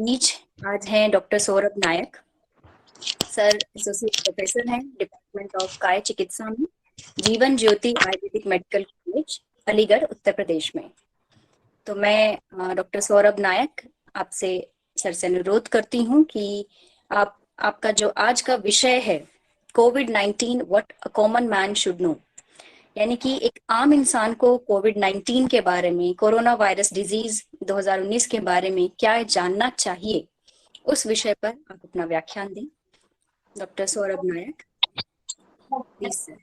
बीच आज हैं डॉक्टर सौरभ नायक। Sir associate professor हैं डिपार्टमेंट ऑफ काय चिकित्सा में, जीवन ज्योति आयुर्वेदिक मेडिकल कॉलेज, अलीगढ़, उत्तर प्रदेश में। तो मैं डॉक्टर सौरभ नायक आपसे सर से अनुरोध करती हूँ कि आपका जो आज का विषय है कोविड-19 what a common man should know, यानी कि एक आम इंसान को कोविड-19 के बारे में, कोरोना वायरस डिजीज 2019 के बारे में क्या जानना चाहिए, उस विषय पर आप अपना व्याख्यान दें। Doctor Saurabh Nayak, please sir.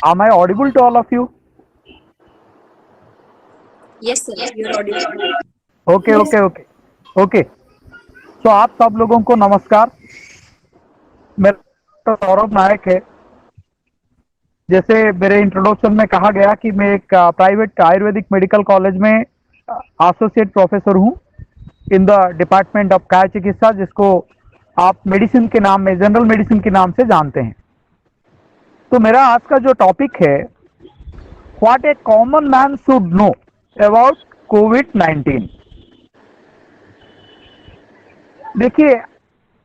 Am I audible to all of you? Yes sir, you are audible. Okay. So आप सब लोगों को नमस्कार। मेरा सौरभ नायक है। जैसे मेरे इंट्रोडक्शन में कहा गया कि मैं एक प्राइवेट आयुर्वेदिक मेडिकल कॉलेज में एसोसिएट प्रोफेसर हूँ इन द डिपार्टमेंट ऑफ काय चिकित्सा, जिसको आप मेडिसिन के नाम में, जनरल मेडिसिन के नाम से जानते हैं। तो मेरा आज का जो टॉपिक है, what a common man should know about कोविड-19। देखिए,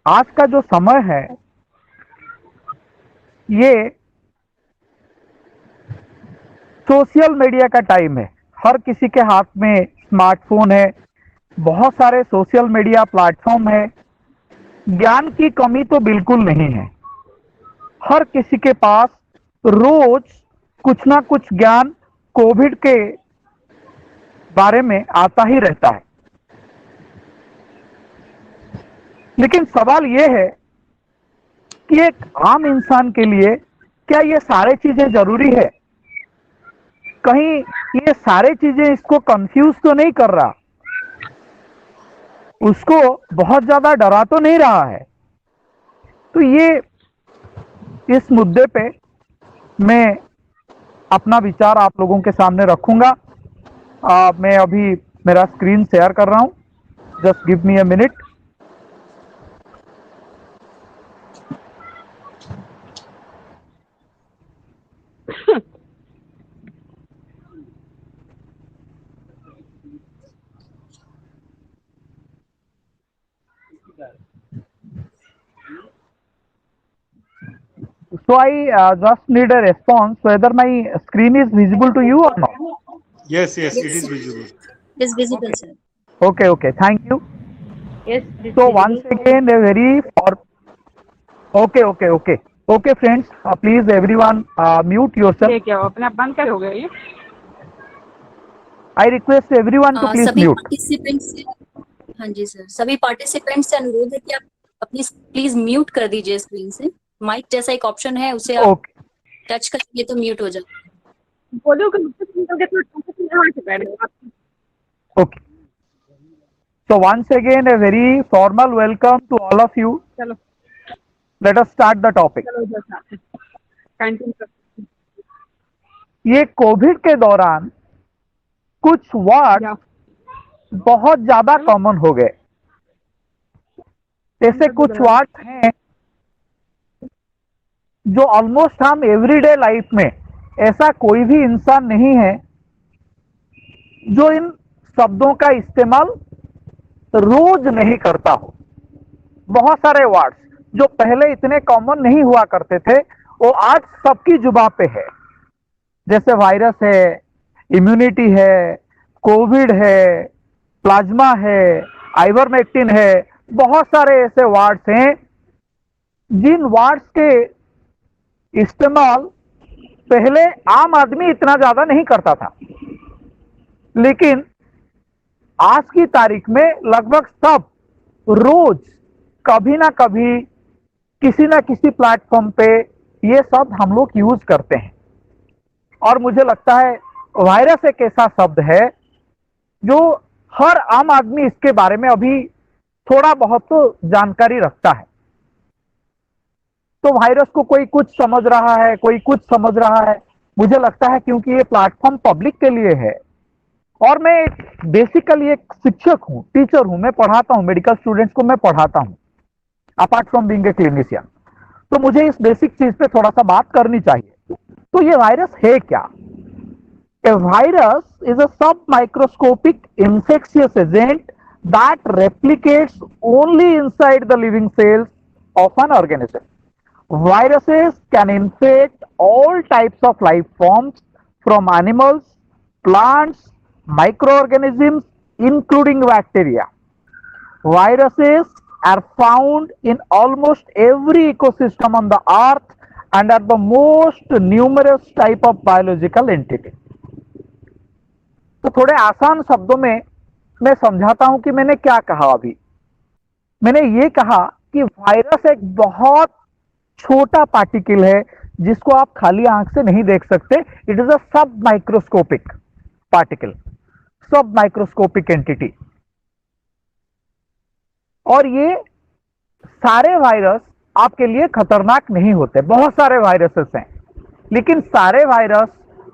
आज का जो समय है ये सोशल मीडिया का टाइम है। हर किसी के हाथ में स्मार्टफोन है, बहुत सारे सोशल मीडिया प्लेटफॉर्म है। ज्ञान की कमी तो बिल्कुल नहीं है। हर किसी के पास रोज कुछ ना कुछ ज्ञान कोविड के बारे में आता ही रहता है। लेकिन सवाल यह है कि एक आम इंसान के लिए क्या ये सारे चीजें जरूरी है? कहीं ये सारे चीजें इसको कंफ्यूज तो नहीं कर रहा? उसको बहुत ज्यादा डरा तो नहीं रहा है? तो ये इस मुद्दे पे मैं अपना विचार आप लोगों के सामने रखूंगा। मैं अभी मेरा स्क्रीन शेयर कर रहा हूं। Just give me a minute. So I just need a response whether my screen is visible to you or not. Yes, it Yes, is sir. visible. It is visible, sir. Okay, thank you. Yes, this So visible. once again a very okay friends, please everyone mute yourself. ये क्या अपने आप बंद कर हो गया ये? I request everyone to please सभी mute. पार्टिसिपेंट्स से, हाँ जी सर, सभी पार्टिसिपेंट्स से अनुरोध है कि आप अपनी प्लीज म्यूट कर दीजिए स्क्रीन से। माइक जैसा एक ऑप्शन है, उसे आप Okay. टच करेंगे तो म्यूट हो जाएगा। बोलो कि मुझसे निकल के तो यहाँ से बैठ जाओ आप। Okay. So once again a very formal welcome to all of you. चलो Let us start the topic. चलो इधर से आते हैं। कंटिन्यू कर। ये कोविड के दौरान कुछ वर्ड जाओ। बहुत ज्यादा कॉमन हो गए। ऐसे कुछ वर्ड हैं जो ऑलमोस्ट हम एवरीडे लाइफ में, ऐसा कोई भी इंसान नहीं है जो इन शब्दों का इस्तेमाल रोज नहीं करता हो। बहुत सारे वर्ड्स जो पहले इतने कॉमन नहीं हुआ करते थे, वो आज सबकी जुबान पे है। जैसे वायरस है, इम्यूनिटी है, कोविड है, प्लाज्मा है, आइवरमेक्टिन है। बहुत सारे ऐसे वर्ड्स हैं जिन वर्ड्स के इस्तेमाल पहले आम आदमी इतना ज्यादा नहीं करता था, लेकिन आज की तारीख में लगभग सब रोज कभी ना कभी किसी ना किसी प्लेटफॉर्म पे ये शब्द हम लोग यूज करते हैं। और मुझे लगता है वायरस एक ऐसा शब्द है जो हर आम आदमी इसके बारे में अभी थोड़ा बहुत तो जानकारी रखता है। तो वायरस को कोई कुछ समझ रहा है, कोई कुछ समझ रहा है। मुझे लगता है क्योंकि ये प्लेटफॉर्म पब्लिक के लिए है और मैं बेसिकली एक शिक्षक हूँ, टीचर हूँ, मैं पढ़ाता हूँ, मेडिकल स्टूडेंट्स को मैं पढ़ाता हूँ apart from being a clinician. तो मुझे इस बेसिक चीज पे थोड़ा सा बात करनी चाहिए। तो ये वायरस है क्या? A virus is a submicroscopic infectious agent that replicates only inside the living cells of an organism. Viruses can infect all types of life forms from animals, plants, microorganisms, including bacteria. Viruses are found in almost every ecosystem on the earth and are the most numerous type of biological entity. तो थोड़े आसान शब्दों में मैं समझाता हूं कि मैंने क्या कहा अभी। मैंने ये कहा कि वायरस एक बहुत छोटा पार्टिकल है जिसको आप खाली आंख से नहीं देख सकते। इट इज अ सब माइक्रोस्कोपिक पार्टिकल, सब माइक्रोस्कोपिक एंटिटी। और ये सारे वायरस आपके लिए खतरनाक नहीं होते। बहुत सारे वायरसेस हैं, लेकिन सारे वायरस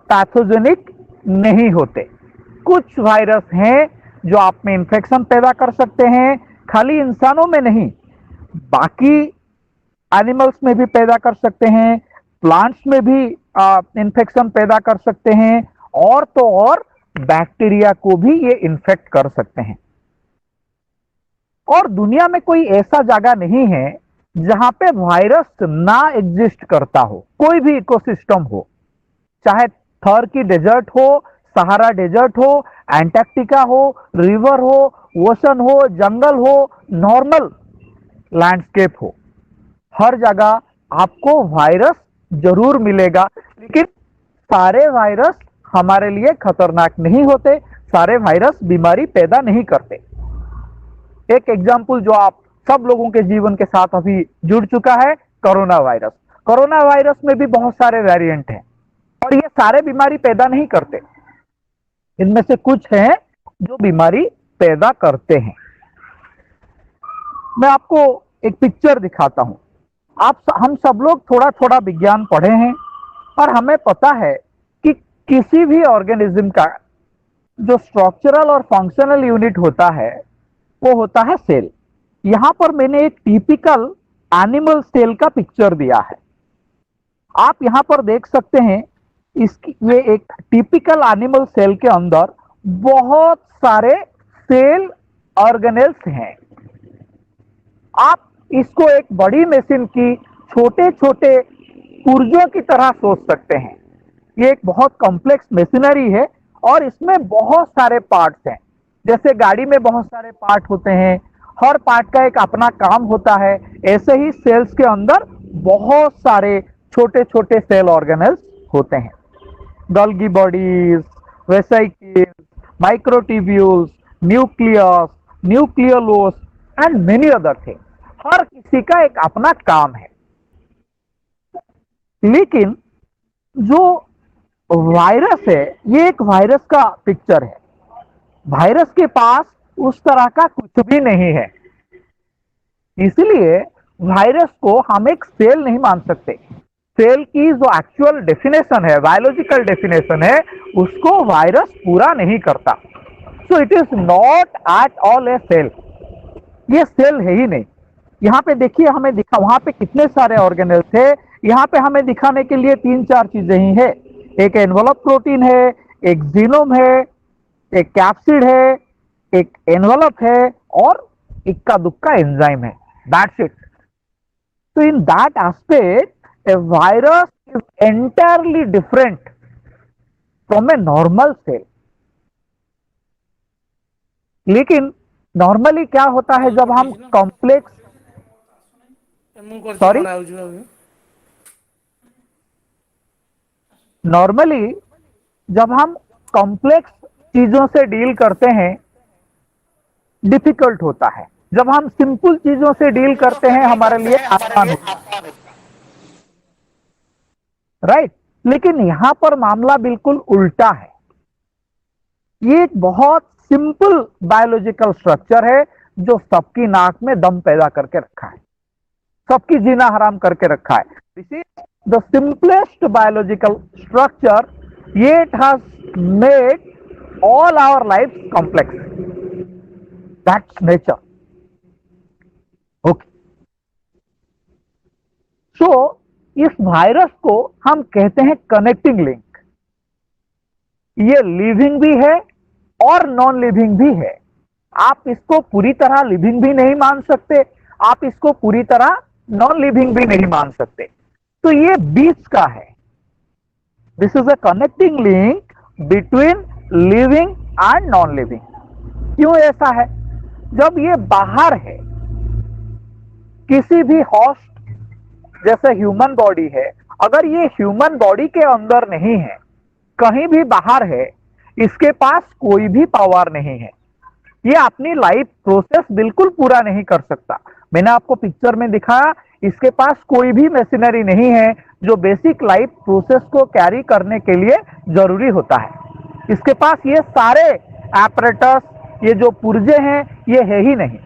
पैथोजेनिक नहीं होते। कुछ वायरस हैं जो आप में इंफेक्शन पैदा कर सकते हैं, खाली इंसानों में नहीं, बाकी एनिमल्स में भी पैदा कर सकते हैं, प्लांट्स में भी इंफेक्शन पैदा कर सकते हैं, और तो और बैक्टीरिया को भी ये इन्फेक्ट कर सकते हैं। और दुनिया में कोई ऐसा जगह नहीं है जहां पे वायरस ना एग्जिस्ट करता हो। कोई भी इकोसिस्टम हो, चाहे थर की डेजर्ट हो, सहारा डेजर्ट हो, एंटार्क्टिका हो, रिवर हो, ओशन हो, जंगल हो, नॉर्मल लैंडस्केप हो, हर जगह आपको वायरस जरूर मिलेगा। लेकिन सारे वायरस हमारे लिए खतरनाक नहीं होते, सारे वायरस बीमारी पैदा नहीं करते। एक एग्जाम्पल जो आप सब लोगों के जीवन के साथ अभी जुड़ चुका है, कोरोना वायरस। कोरोना वायरस में भी बहुत सारे वेरिएंट हैं और ये सारे बीमारी पैदा नहीं करते। इनमें से कुछ हैं जो बीमारी पैदा करते हैं। मैं आपको एक पिक्चर दिखाता हूं। हम सब लोग थोड़ा थोड़ा विज्ञान पढ़े हैं और हमें पता है कि किसी भी ऑर्गेनिज्म का जो स्ट्रक्चरल और फंक्शनल यूनिट होता है वो होता है सेल। यहां पर मैंने एक टिपिकल एनिमल सेल का पिक्चर दिया है। आप यहां पर देख सकते हैं, इसकी ये एक टिपिकल एनिमल सेल के अंदर बहुत सारे सेल ऑर्गेनेल्स हैं। आप इसको एक बड़ी मशीन की छोटे छोटे पुर्जों की तरह सोच सकते हैं। ये एक बहुत कॉम्प्लेक्स मशीनरी है और इसमें बहुत सारे पार्ट्स हैं। जैसे गाड़ी में बहुत सारे पार्ट होते हैं, हर पार्ट का एक अपना काम होता है, ऐसे ही सेल्स के अंदर बहुत सारे छोटे छोटे सेल ऑर्गेनेल्स होते हैं। Golgi bodies, vesicles, microtubules, nucleus, nucleolus and many other thing. हर किसी का एक अपना काम है। लेकिन जो वायरस है, ये एक वायरस का पिक्चर है। वायरस के पास उस तरह का कुछ भी नहीं है, इसलिए वायरस को हम एक सेल नहीं मान सकते। सेल की जो एक्चुअल डेफिनेशन है, बायोलॉजिकल डेफिनेशन है, उसको वायरस पूरा नहीं करता। So it is not at all a cell. ये सेल है ही नहीं। यहाँ पे देखिए, हमें दिखा वहां पे कितने सारे ऑर्गेनेल्स थे। यहाँ पे हमें दिखाने के लिए 3-4 चीजें ही है। एक एनवलप प्रोटीन है, एक जीनोम है, एक कैप्सिड है, एक एनवलप है और इक्का दुक्का एंजाइम है। That's it. So in that aspect, a virus is entirely different from a normal cell. लेकिन नॉर्मली क्या होता है जब हम कॉम्प्लेक्स सॉरी नॉर्मली जब हम कॉम्प्लेक्स चीजों से डील करते हैं डिफिकल्ट होता है। जब हम सिंपल चीजों से डील करते हैं हमारे लिए आसान होता है, राइट। लेकिन यहां पर मामला बिल्कुल उल्टा है। ये एक बहुत सिंपल बायोलॉजिकल स्ट्रक्चर है जो सबकी नाक में दम पैदा करके रखा है, सबकी जीना हराम करके रखा है। This is the simplest biological structure, yet has made all our life complex. That's nature. Okay, so इस वायरस को हम कहते हैं कनेक्टिंग लिंक। ये लिविंग भी है और नॉन लिविंग भी है। आप इसको पूरी तरह लिविंग भी नहीं मान सकते, आप इसको पूरी तरह नॉन लिविंग भी नहीं मान सकते। तो ये बीच का है। This is a connecting link between living and non living. क्यों ऐसा है? जब ये बाहर है, किसी भी होस्ट जैसे ह्यूमन बॉडी है, अगर ये ह्यूमन बॉडी के अंदर नहीं है, कहीं भी बाहर है, इसके पास कोई भी पावर नहीं है, ये अपनी लाइफ प्रोसेस बिल्कुल पूरा नहीं कर सकता। मैंने आपको पिक्चर में दिखाया, इसके पास कोई भी मशीनरी नहीं है जो बेसिक लाइफ प्रोसेस को कैरी करने के लिए जरूरी होता है। इसके पास ये सारे एपरेटस, ये जो पुर्जे हैं, ये है ही नहीं।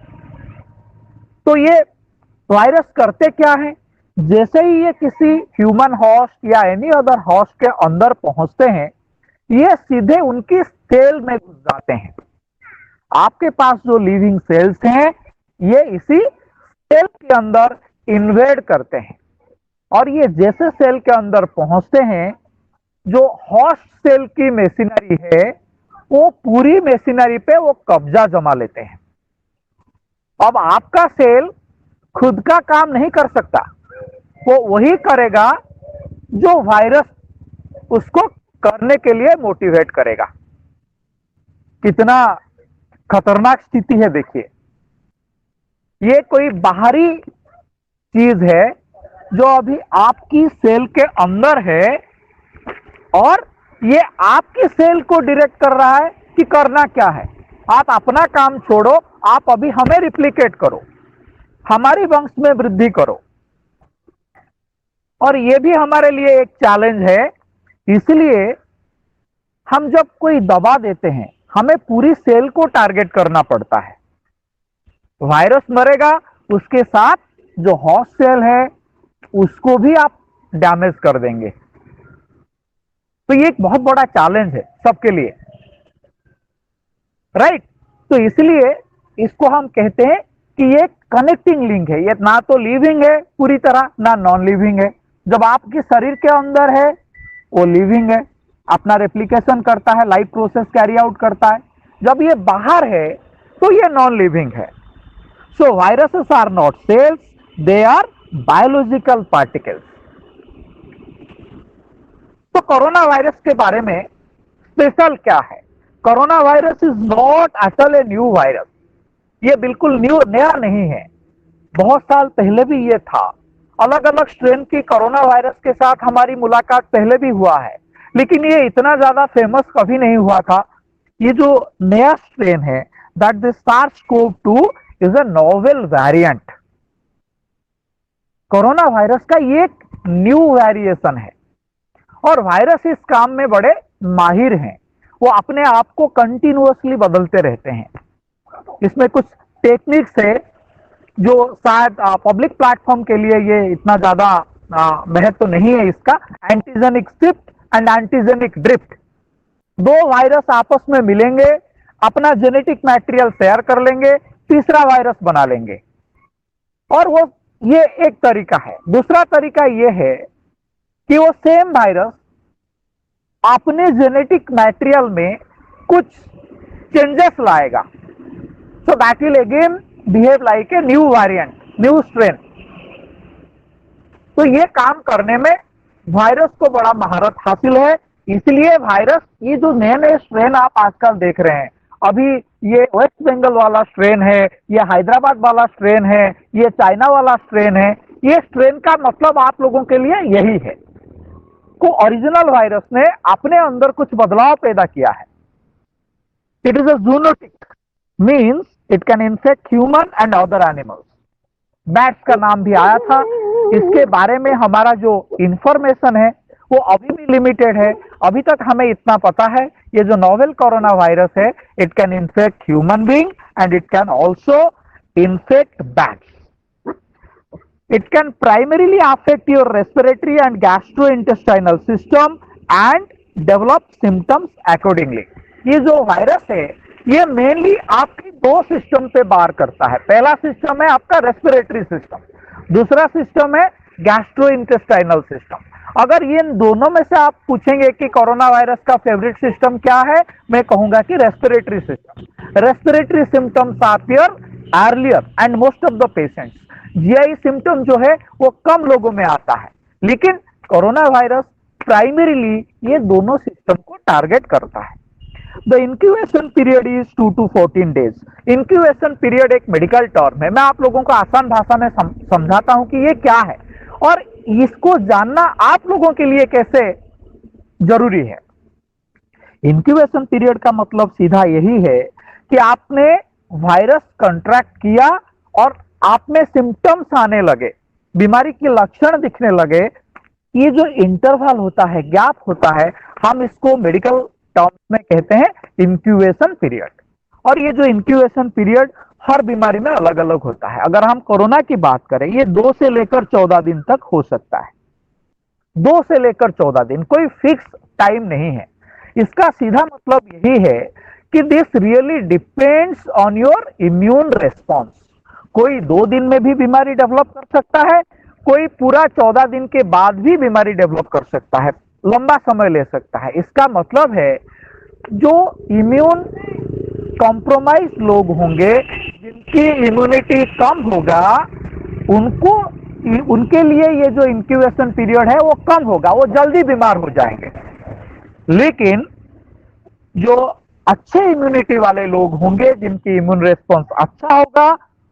तो ये वायरस करते क्या है? जैसे ही ये किसी ह्यूमन होस्ट या एनी अदर होस्ट के अंदर पहुंचते हैं, ये सीधे उनकी सेल में घुस जाते हैं। आपके पास जो लिविंग सेल्स हैं, ये इसी सेल के अंदर इन्वेड करते हैं, और ये जैसे सेल के अंदर पहुंचते हैं, जो होस्ट सेल की मशीनरी है, वो पूरी मशीनरी पे वो कब्जा जमा लेते हैं। अब आपका सेल खुद का काम नहीं कर सकता, वो वही करेगा जो वायरस उसको करने के लिए मोटिवेट करेगा। कितना खतरनाक स्थिति है देखिए। ये कोई बाहरी चीज है जो अभी आपकी सेल के अंदर है, और ये आपकी सेल को डायरेक्ट कर रहा है कि करना क्या है। आप अपना काम छोड़ो, आप अभी हमें रिप्लिकेट करो, हमारी वंश में वृद्धि करो। और ये भी हमारे लिए एक चैलेंज है। इसलिए हम जब कोई दवा देते हैं, हमें पूरी सेल को टारगेट करना पड़ता है। वायरस मरेगा, उसके साथ जो होस्ट सेल है उसको भी आप डैमेज कर देंगे। तो ये एक बहुत बड़ा चैलेंज है सबके लिए, राइट? तो इसलिए इसको हम कहते हैं कि ये कनेक्टिंग लिंक है। ये ना तो लिविंग है पूरी तरह, ना नॉन लिविंग है। जब आपके शरीर के अंदर है, वो लिविंग है, अपना रेप्लिकेशन करता है, लाइफ प्रोसेस कैरी आउट करता है। जब ये बाहर है तो ये नॉन लिविंग है। So viruses are not cells, they are biological particles. तो कोरोना वायरस के बारे में स्पेशल क्या है? Corona virus is not at a new virus. ये बिल्कुल नया नहीं है, बहुत साल पहले भी ये था। अलग अलग स्ट्रेन की कोरोना वायरस के साथ हमारी मुलाकात पहले भी हुआ है, लेकिन ये इतना ज्यादा फेमस कभी नहीं हुआ था। ये जो नया स्ट्रेन है, that the SARS-CoV-2 is a novel variant. Corona virus का ये एक न्यू वेरिएशन है, और वायरस इस काम में बड़े माहिर हैं। वो अपने आप को कंटिन्यूअसली बदलते रहते हैं। इसमें कुछ टेक्निक्स है जो शायद पब्लिक प्लेटफॉर्म के लिए ये इतना ज्यादा महत्व तो नहीं है इसका। Antigenic shift and antigenic drift, दो वायरस आपस में मिलेंगे, अपना जेनेटिक मटेरियल शेयर कर लेंगे, तीसरा वायरस बना लेंगे। और वो ये एक तरीका है। दूसरा तरीका ये है कि वो सेम वायरस अपने जेनेटिक मटेरियल में कुछ चेंजेस लाएगा, so that will again behave like a new variant, new strain. तो ये काम करने में वायरस को बड़ा महारत हासिल है। इसलिए वायरस, ये जो नए नए स्ट्रेन आप आजकल देख रहे हैं, अभी ये वेस्ट बंगाल वाला स्ट्रेन है, ये हैदराबाद वाला स्ट्रेन है, ये चाइना वाला स्ट्रेन है, ये स्ट्रेन का मतलब आप लोगों के लिए यही है को ओरिजिनल वायरस ने अपने अंदर कुछ बदलाव पैदा किया है। It is a zoonotic, means it can infect human and other animals. Bats का नाम भी आया था। इसके बारे में हमारा जो इंफॉर्मेशन है वो अभी भी लिमिटेड है। अभी तक हमें इतना पता है, ये जो नोवेल कोरोना वायरस है, it can infect human being and it can also infect bats. It can primarily affect your respiratory and gastrointestinal system and develop symptoms accordingly. ये जो वायरस है ये मेनली आपकी दो सिस्टम पे बार करता है. पहला सिस्टम है आपका रेस्पिरेटरी सिस्टम, दूसरा सिस्टम है गैस्ट्रोइंटेस्टाइनल सिस्टम. अगर ये दोनों में से आप पूछेंगे कि कोरोना वायरस का फेवरेट सिस्टम क्या है, मैं कहूंगा कि respiratory system. Respiratory symptoms appear earlier and most of the patients. GI symptom जो है वो कम लोगों में आता है, लेकिन कोरोना वायरस प्राइमरीली ये दोनों सिस्टम को टारगेट करता है। The incubation period is 2 to 14 days. Incubation period एक मेडिकल टर्म है, मैं आप लोगों को आसान भाषा में समझाता हूं कि ये क्या है और इसको जानना आप लोगों के लिए कैसे जरूरी है। इंक्यूबेशन पीरियड का मतलब सीधा यही है कि आपने वायरस कंट्रैक्ट किया और आप में सिम्टम्स आने लगे, बीमारी के लक्षण दिखने लगे। ये जो इंटरवल होता है, गैप होता है, हम इसको मेडिकल टर्म्स में कहते हैं इंक्यूबेशन पीरियड। और ये जो इंक्यूबेशन पीरियड हर बीमारी में अलग अलग होता है। अगर हम कोरोना की बात करें, ये 2 से लेकर 14 दिन तक हो सकता है। 2 से लेकर 14 दिन, कोई फिक्स टाइम नहीं है। इसका सीधा मतलब यही है कि this really depends on your immune response. कोई 2 दिन में भी बीमारी डेवलप कर सकता है, कोई पूरा 14 दिन के बाद भी बीमारी डेवलप कर सकता है, लंबा समय ले सकता है। इसका मतलब है जो इम्यून कॉम्प्रोमाइज लोग होंगे, जिनकी इम्यूनिटी कम होगा, उनके लिए ये जो इंक्यूबेशन पीरियड है वो कम होगा, वो जल्दी बीमार हो जाएंगे। लेकिन जो अच्छे इम्यूनिटी वाले लोग होंगे, जिनकी इम्यून रेस्पॉन्स अच्छा होगा,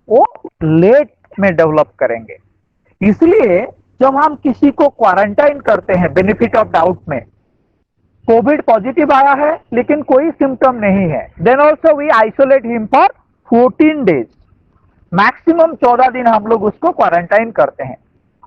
वो लेट में डेवलप करेंगे। इसलिए जब हम किसी को क्वारंटाइन करते हैं, बेनिफिट ऑफ डाउट में कोविड पॉजिटिव आया है लेकिन कोई सिम्टम नहीं है, then also we isolate him for 14 days. Maximum 14 दिन हम लोग उसको क्वारंटाइन करते हैं।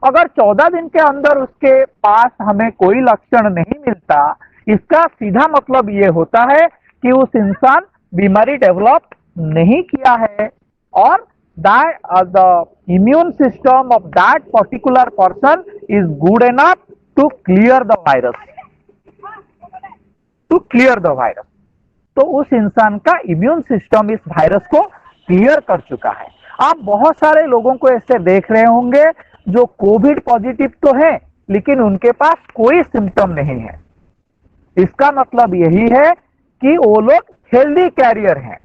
अगर 14 दिन के अंदर उसके पास हमें कोई लक्षण नहीं मिलता, इसका सीधा मतलब ये होता है कि उस इंसान बीमारी डेवलप नहीं किया है और that the immune system of that particular person is good enough to clear the virus, तो उस इंसान का इम्यून सिस्टम इस वायरस को क्लियर कर चुका है। आप बहुत सारे लोगों को ऐसे देख रहे होंगे जो कोविड पॉजिटिव तो है लेकिन उनके पास कोई सिम्टम नहीं है। इसका मतलब यही है कि वो लोग हेल्दी कैरियर हैं,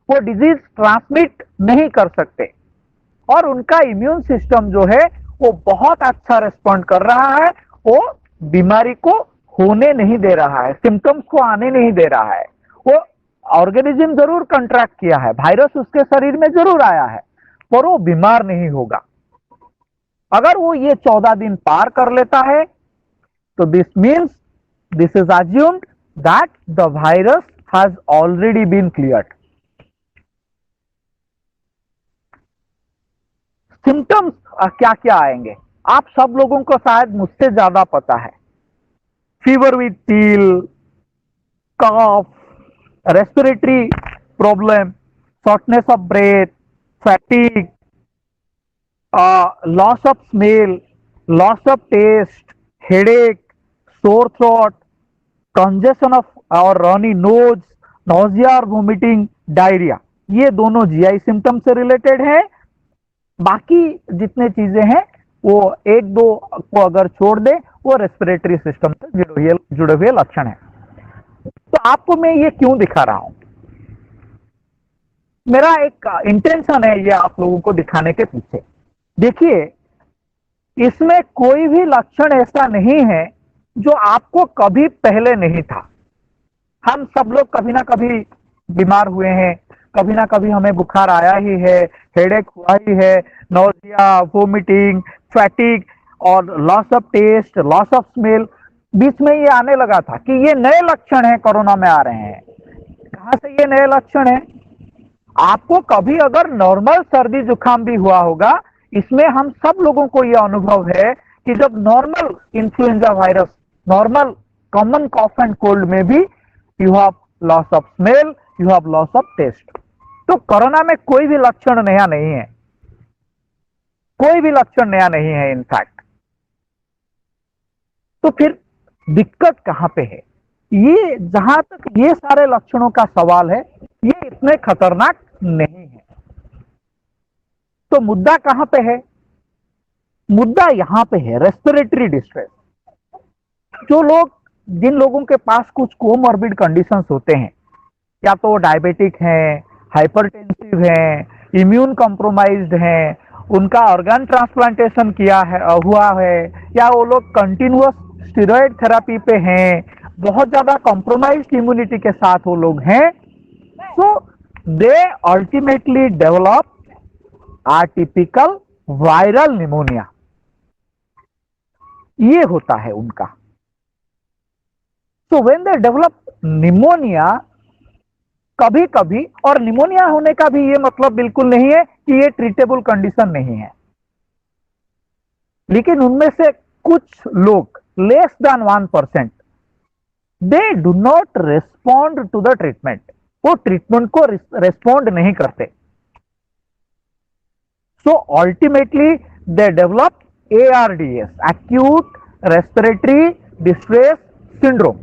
वो डिजीज ट्रांसमिट नहीं कर सकते और उनका इम्यून सिस्टम जो है वो बहुत अच्छा रिस्पॉन्ड कर रहा है, वो बीमारी को होने नहीं दे रहा है, सिम्टम्स को आने नहीं दे रहा है। वो ऑर्गेनिज्म जरूर कंट्रैक्ट किया है, वायरस उसके शरीर में जरूर आया है, पर वो बीमार नहीं होगा। अगर वो ये 14 दिन पार कर लेता है तो this means this is assumed that the virus has already been cleared. Symptoms क्या क्या आएंगे आप सब लोगों को शायद मुझसे ज्यादा पता है। Fever with teal, cough, respiratory problem, shortness of breath, fatigue, loss of smell, loss of taste, headache, sore throat, congestion of और रनी नोज, नोजिया और वोमिटिंग, डायरिया, ये दोनों जीआई सिम्टम से रिलेटेड है। बाकी जितने चीजें हैं वो 1-2 को अगर छोड़ दे वो रेस्पिरेटरी सिस्टम से जुड़े हुए लक्षण है। तो आपको मैं ये क्यों दिखा रहा हूं, मेरा एक इंटेंशन है ये आप लोगों को दिखाने के पीछे। देखिए, इसमें कोई भी लक्षण ऐसा नहीं है जो आपको कभी पहले नहीं था। हम सब लोग कभी ना कभी बीमार हुए हैं, कभी ना कभी हमें बुखार आया ही है, हेडेक हुआ ही है, नोजिया, वोमिटिंग, फैटिग और loss of taste, loss of smell. बीच में ये आने लगा था कि ये नए लक्षण हैं, कोरोना में आ रहे हैं। कहां से ये नए लक्षण हैं? आपको कभी अगर नॉर्मल सर्दी जुकाम भी हुआ होगा, इसमें हम सब लोगों को यह अनुभव है कि जब normal influenza virus, normal common cough and cold में भी you have loss of smell, you have loss of taste. तो कोरोना में कोई भी लक्षण नया नहीं है, कोई भी लक्षण नया नहीं है इनफैक्ट। तो फिर दिक्कत कहां पे है? ये जहां तक ये सारे लक्षणों का सवाल है, ये इतने खतरनाक नहीं है। तो मुद्दा कहां पे है? मुद्दा यहां पे है रेस्पिरेटरी डिस्ट्रेस। जो लोग जिन लोगों के पास कुछ कोमॉर्बिड कंडीशंस होते हैं, या तो डायबिटिक हैं, हाइपरटेंसिव हैं, इम्यून कॉम्प्रोमाइज्ड हैं, उनका ऑर्गन ट्रांसप्लांटेशन किया है हुआ है, या वो लोग कंटिन्यूअस स्टेरॉइड थेरेपी पे हैं, बहुत ज्यादा कॉम्प्रोमाइज्ड इम्यूनिटी के साथ वो लोग हैं, so they ultimately develop atypical viral pneumonia। ये होता है उनका। so when they develop pneumonia, कभी कभी, और निमोनिया होने का भी ये मतलब बिल्कुल नहीं है कि ये ट्रीटेबल कंडीशन नहीं है, लेकिन उनमें से कुछ लोग less than 1% they do not respond to the treatment, वो ट्रीटमेंट को रेस्पॉन्ड नहीं करते। So ultimately they develop ARDS, acute respiratory distress syndrome.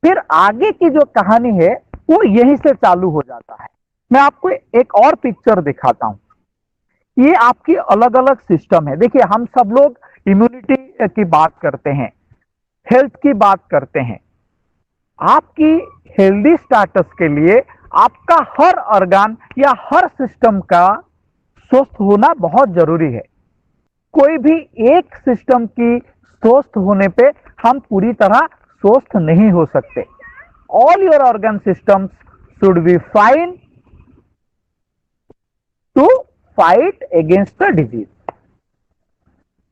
फिर आगे की जो कहानी है वो यहीं से चालू हो जाता है। मैं आपको एक और पिक्चर दिखाता हूं। ये आपकी अलग अलग सिस्टम है। देखिए, हम सब लोग इम्यूनिटी की बात करते हैं, हेल्थ की बात करते हैं। आपकी हेल्दी स्टेटस के लिए आपका हर ऑर्गन या हर सिस्टम का स्वस्थ होना बहुत जरूरी है। कोई भी एक सिस्टम की स्वस्थ होने पे हम पूरी तरह स्वस्थ नहीं हो सकते। All your organ systems should be fine to fight against the disease.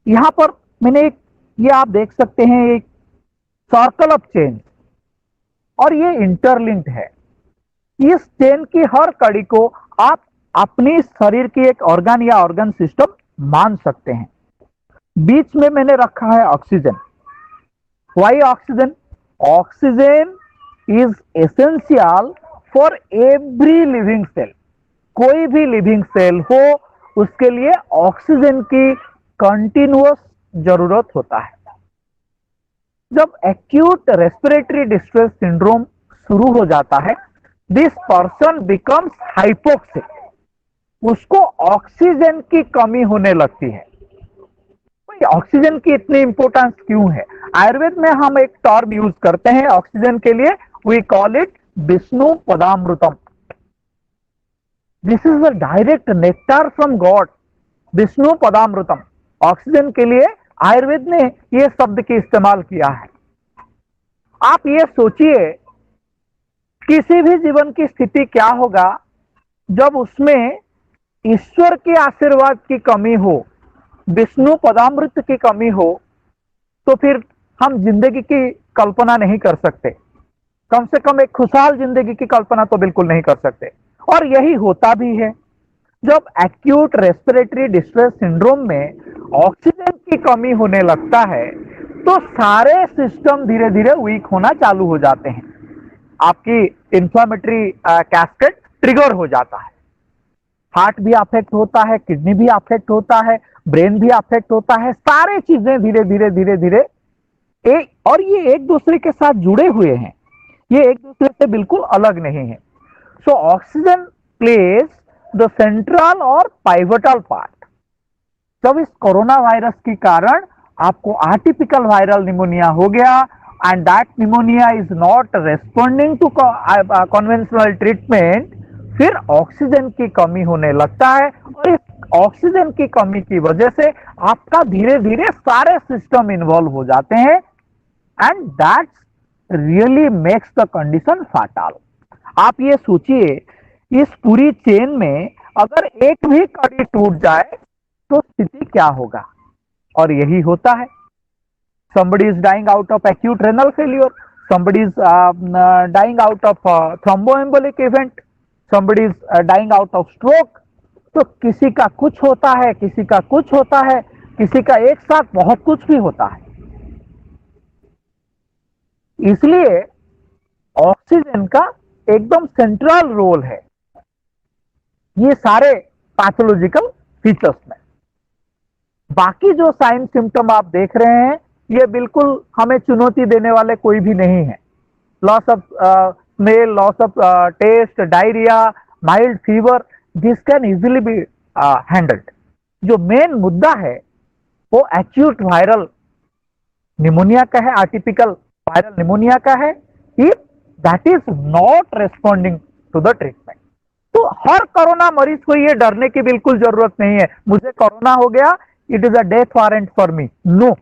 यहां पर मैंने ये आप देख सकते हैं, एक सर्कल ऑफ चेन, और ये इंटरलिंक्ड है। इस चेन की हर कड़ी को आप अपनी शरीर की एक ऑर्गन या ऑर्गन सिस्टम मान सकते हैं। बीच में मैंने रखा है oxygen. Why oxygen? Oxygen is essential for every living cell. कोई भी लिविंग सेल हो, उसके लिए ऑक्सीजन की कंटिन्यूअस जरूरत होता है। जब एक्यूट रेस्पिरेटरी डिस्ट्रेस सिंड्रोम शुरू हो जाता है, दिस पर्सन बिकम्स हाइपोक्सिक। उसको ऑक्सीजन की कमी होने लगती है। ऑक्सीजन की इतनी इंपॉर्टेंस क्यों है? आयुर्वेद में हम एक टर्म यूज करते हैं ऑक्सीजन के लिए, we call it Vishnu Padamritam. This is a direct nectar from god, Vishnu Padamritam. Oxygen के लिए आयुर्वेद ने यह शब्द की इस्तेमाल किया है। आप ये सोचिए, किसी भी जीवन की स्थिति क्या होगा जब उसमें ईश्वर के आशीर्वाद की कमी हो, विष्णु पदामृत की कमी हो, तो फिर हम जिंदगी की कल्पना नहीं कर सकते। कम से कम एक खुशहाल जिंदगी की कल्पना तो बिल्कुल नहीं कर सकते। और यही होता भी है। जब एक्यूट रेस्पिरेटरी डिस्ट्रेस सिंड्रोम में ऑक्सीजन की कमी होने लगता है, तो सारे सिस्टम धीरे धीरे वीक होना चालू हो जाते हैं। आपकी इंफ्लेमेटरी कैस्केड ट्रिगर हो जाता है। हार्ट भी अफेक्ट होता है, किडनी भी अफेक्ट होता है, ब्रेन भी अफेक्ट होता है। सारे चीजें धीरे धीरे धीरे धीरे और ये एक दूसरे के साथ जुड़े हुए हैं, ये एक दूसरे से बिल्कुल अलग नहीं है। So oxygen plays the central और पाइवटल पार्ट। जब इस कोरोना वायरस के कारण आपको एटिपिकल वायरल निमोनिया हो गया, and that pneumonia is not responding to conventional treatment, फिर ऑक्सीजन की कमी होने लगता है। और इस ऑक्सीजन की कमी की वजह से आपका धीरे धीरे सारे सिस्टम इन्वॉल्व हो जाते हैं, and that really makes the condition फाटल। आप ये सोचिए, इस पूरी चेन में अगर एक भी कड़ी टूट जाए तो स्थिति क्या होगा? और यही होता है। somebody is dying out of acute renal failure, somebody is dying out of thromboembolic event, somebody is dying out of stroke। तो किसी का कुछ होता है, किसी का कुछ होता है, किसी का एक साथ बहुत कुछ भी होता है। इसलिए ऑक्सीजन का एकदम सेंट्रल रोल है ये सारे पैथोलॉजिकल फीचर्स में। बाकी जो साइन सिम्टम आप देख रहे हैं, ये बिल्कुल हमें चुनौती देने वाले कोई भी नहीं है। Loss of smell, loss of taste, diarrhoea, mild fever, this can easily be handled. जो मेन मुद्दा है वो एक्यूट वायरल निमोनिया का है, आटिपिकल वायरल निमोनिया का है, if that is not responding to the treatment. तो हर कोरोना मरीज को ये डरने की बिल्कुल जरूरत नहीं है, मुझे कोरोना हो गया, it is a death warrant for me. No,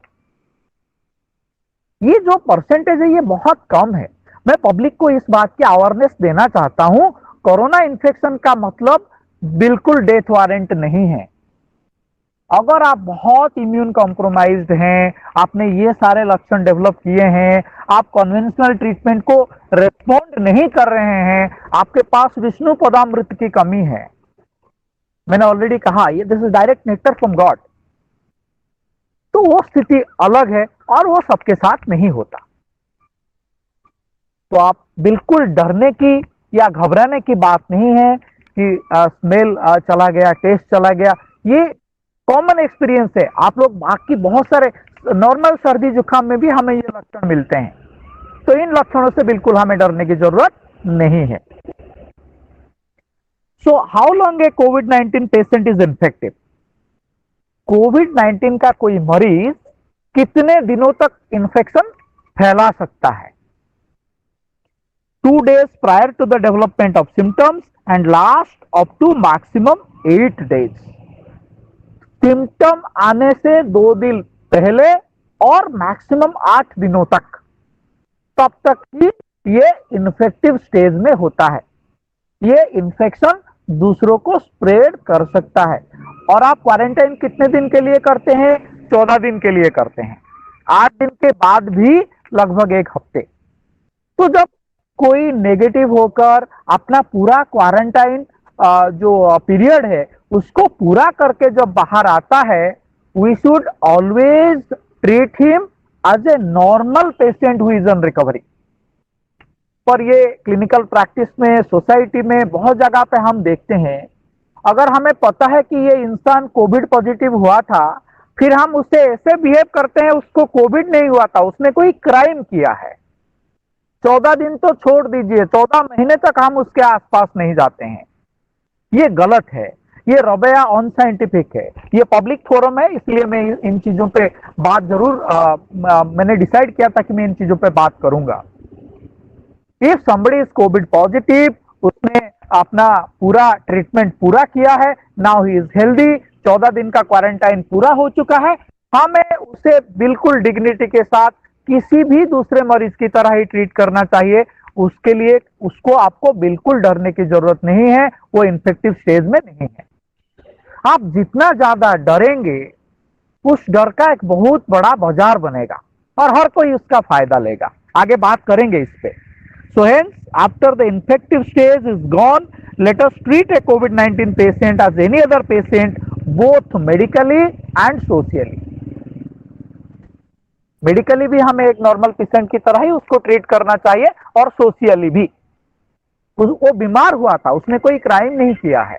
ये जो परसेंटेज है ये बहुत कम है। मैं पब्लिक को इस बात की अवेयरनेस देना चाहता हूं, कोरोना इन्फेक्शन का मतलब बिल्कुल डेथ वारंट नहीं है। अगर आप बहुत इम्यून कॉम्प्रोमाइज्ड हैं, आपने ये सारे लक्षण डेवलप किए हैं, आप कन्वेंशनल ट्रीटमेंट को रेस्पॉन्ड नहीं कर रहे हैं, आपके पास विष्णु पदामृत की कमी है, मैंने ऑलरेडी कहा ये this is direct nectar from God, तो वो स्थिति अलग है और वो सबके साथ नहीं होता। तो आप बिल्कुल डरने की या घबराने की बात नहीं है कि स्मेल चला गया, टेस्ट चला गया, ये कॉमन एक्सपीरियंस है। आप लोग बाकी बहुत सारे नॉर्मल सर्दी जुकाम में भी हमें ये लक्षण मिलते हैं, तो इन लक्षणों से बिल्कुल हमें डरने की जरूरत नहीं है। सो हाउ लॉन्ग ए कोविड-19 पेशेंट इज इन्फेक्टिव? कोविड-19 का कोई मरीज कितने दिनों तक इंफेक्शन फैला सकता है? 2 days prior to the development of symptoms and last up to maximum 8 days. Symptom आने से 2 दिन पहले और मैक्सिमम 8 दिनों तक, तब तक ही ये इन्फेक्टिव स्टेज में होता है। ये इन्फेक्शन दूसरों को स्प्रेड कर सकता है। और आप क्वारंटाइन कितने दिन के लिए करते हैं? 14 दिन के लिए करते हैं, 8 दिन के बाद भी लगभग 1 हफ्ते। तो जब कोई नेगेटिव होकर अपना पूरा क्वारंटाइन जो पीरियड है उसको पूरा करके जब बाहर आता है, we should always treat him as a normal patient who is on recovery. पर ये क्लिनिकल प्रैक्टिस में, सोसाइटी में बहुत जगह पे हम देखते हैं, अगर हमें पता है कि ये इंसान कोविड पॉजिटिव हुआ था, फिर हम उससे ऐसे बिहेव करते हैं उसको कोविड नहीं हुआ था, उसने कोई क्राइम किया है। 14 दिन तो छोड़ दीजिए, 14 महीने तक हम उसके आसपास नहीं जाते हैं। ये गलत है, ये रवैया अनसाइंटिफिक है। ये पब्लिक फोरम है, इसलिए मैं इन चीजों पे बात जरूर मैंने डिसाइड किया था कि मैं इन चीजों पे बात करूंगा। If somebody is Covid positive, उसने अपना पूरा ट्रीटमेंट पूरा किया है, नाउ ही इज हेल्दी, 14 दिन का क्वारंटाइन पूरा हो चुका है, हमें उसे बिल्कुल डिग्निटी के साथ किसी भी दूसरे मरीज की तरह ही ट्रीट करना चाहिए। उसके लिए उसको आपको बिल्कुल डरने की जरूरत नहीं है, वो इन्फेक्टिव स्टेज में नहीं है। आप जितना ज्यादा डरेंगे, उस डर का एक बहुत बड़ा बाजार बनेगा और हर कोई उसका फायदा लेगा। आगे बात करेंगे इस पे। So hence after the infective stage is gone, let us treat a कोविड-19 patient as any other patient, both medically and socially. Medically भी हमें एक नॉर्मल पेशेंट की तरह ही उसको ट्रीट करना चाहिए और सोशियली भी। वो बीमार हुआ था, उसने कोई क्राइम नहीं किया है,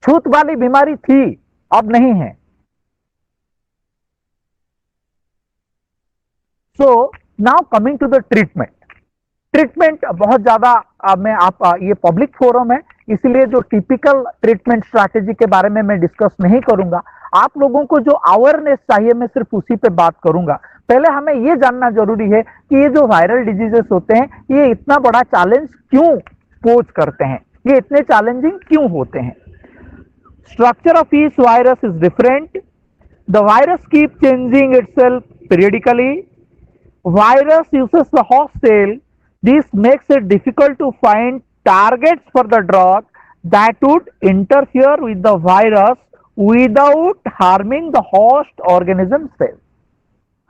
छूत वाली बीमारी थी, अब नहीं है। So now coming to the treatment. Treatment बहुत ज्यादा ये पब्लिक फोरम है, इसलिए जो टिपिकल ट्रीटमेंट स्ट्रैटेजी के बारे में मैं डिस्कस नहीं करूंगा। आप लोगों को जो अवेयरनेस चाहिए मैं सिर्फ उसी पे बात करूंगा। पहले हमें ये जानना जरूरी है कि ये जो वायरल डिजीजेस होते हैं, ये इतना बड़ा चैलेंज क्यों पोज करते हैं, ये इतने चैलेंजिंग क्यों होते हैं। Structure of each virus is different, the virus keep changing itself periodically, virus uses the host cell, this makes it difficult to find targets for the drug that would interfere with the virus without harming the host organism cells.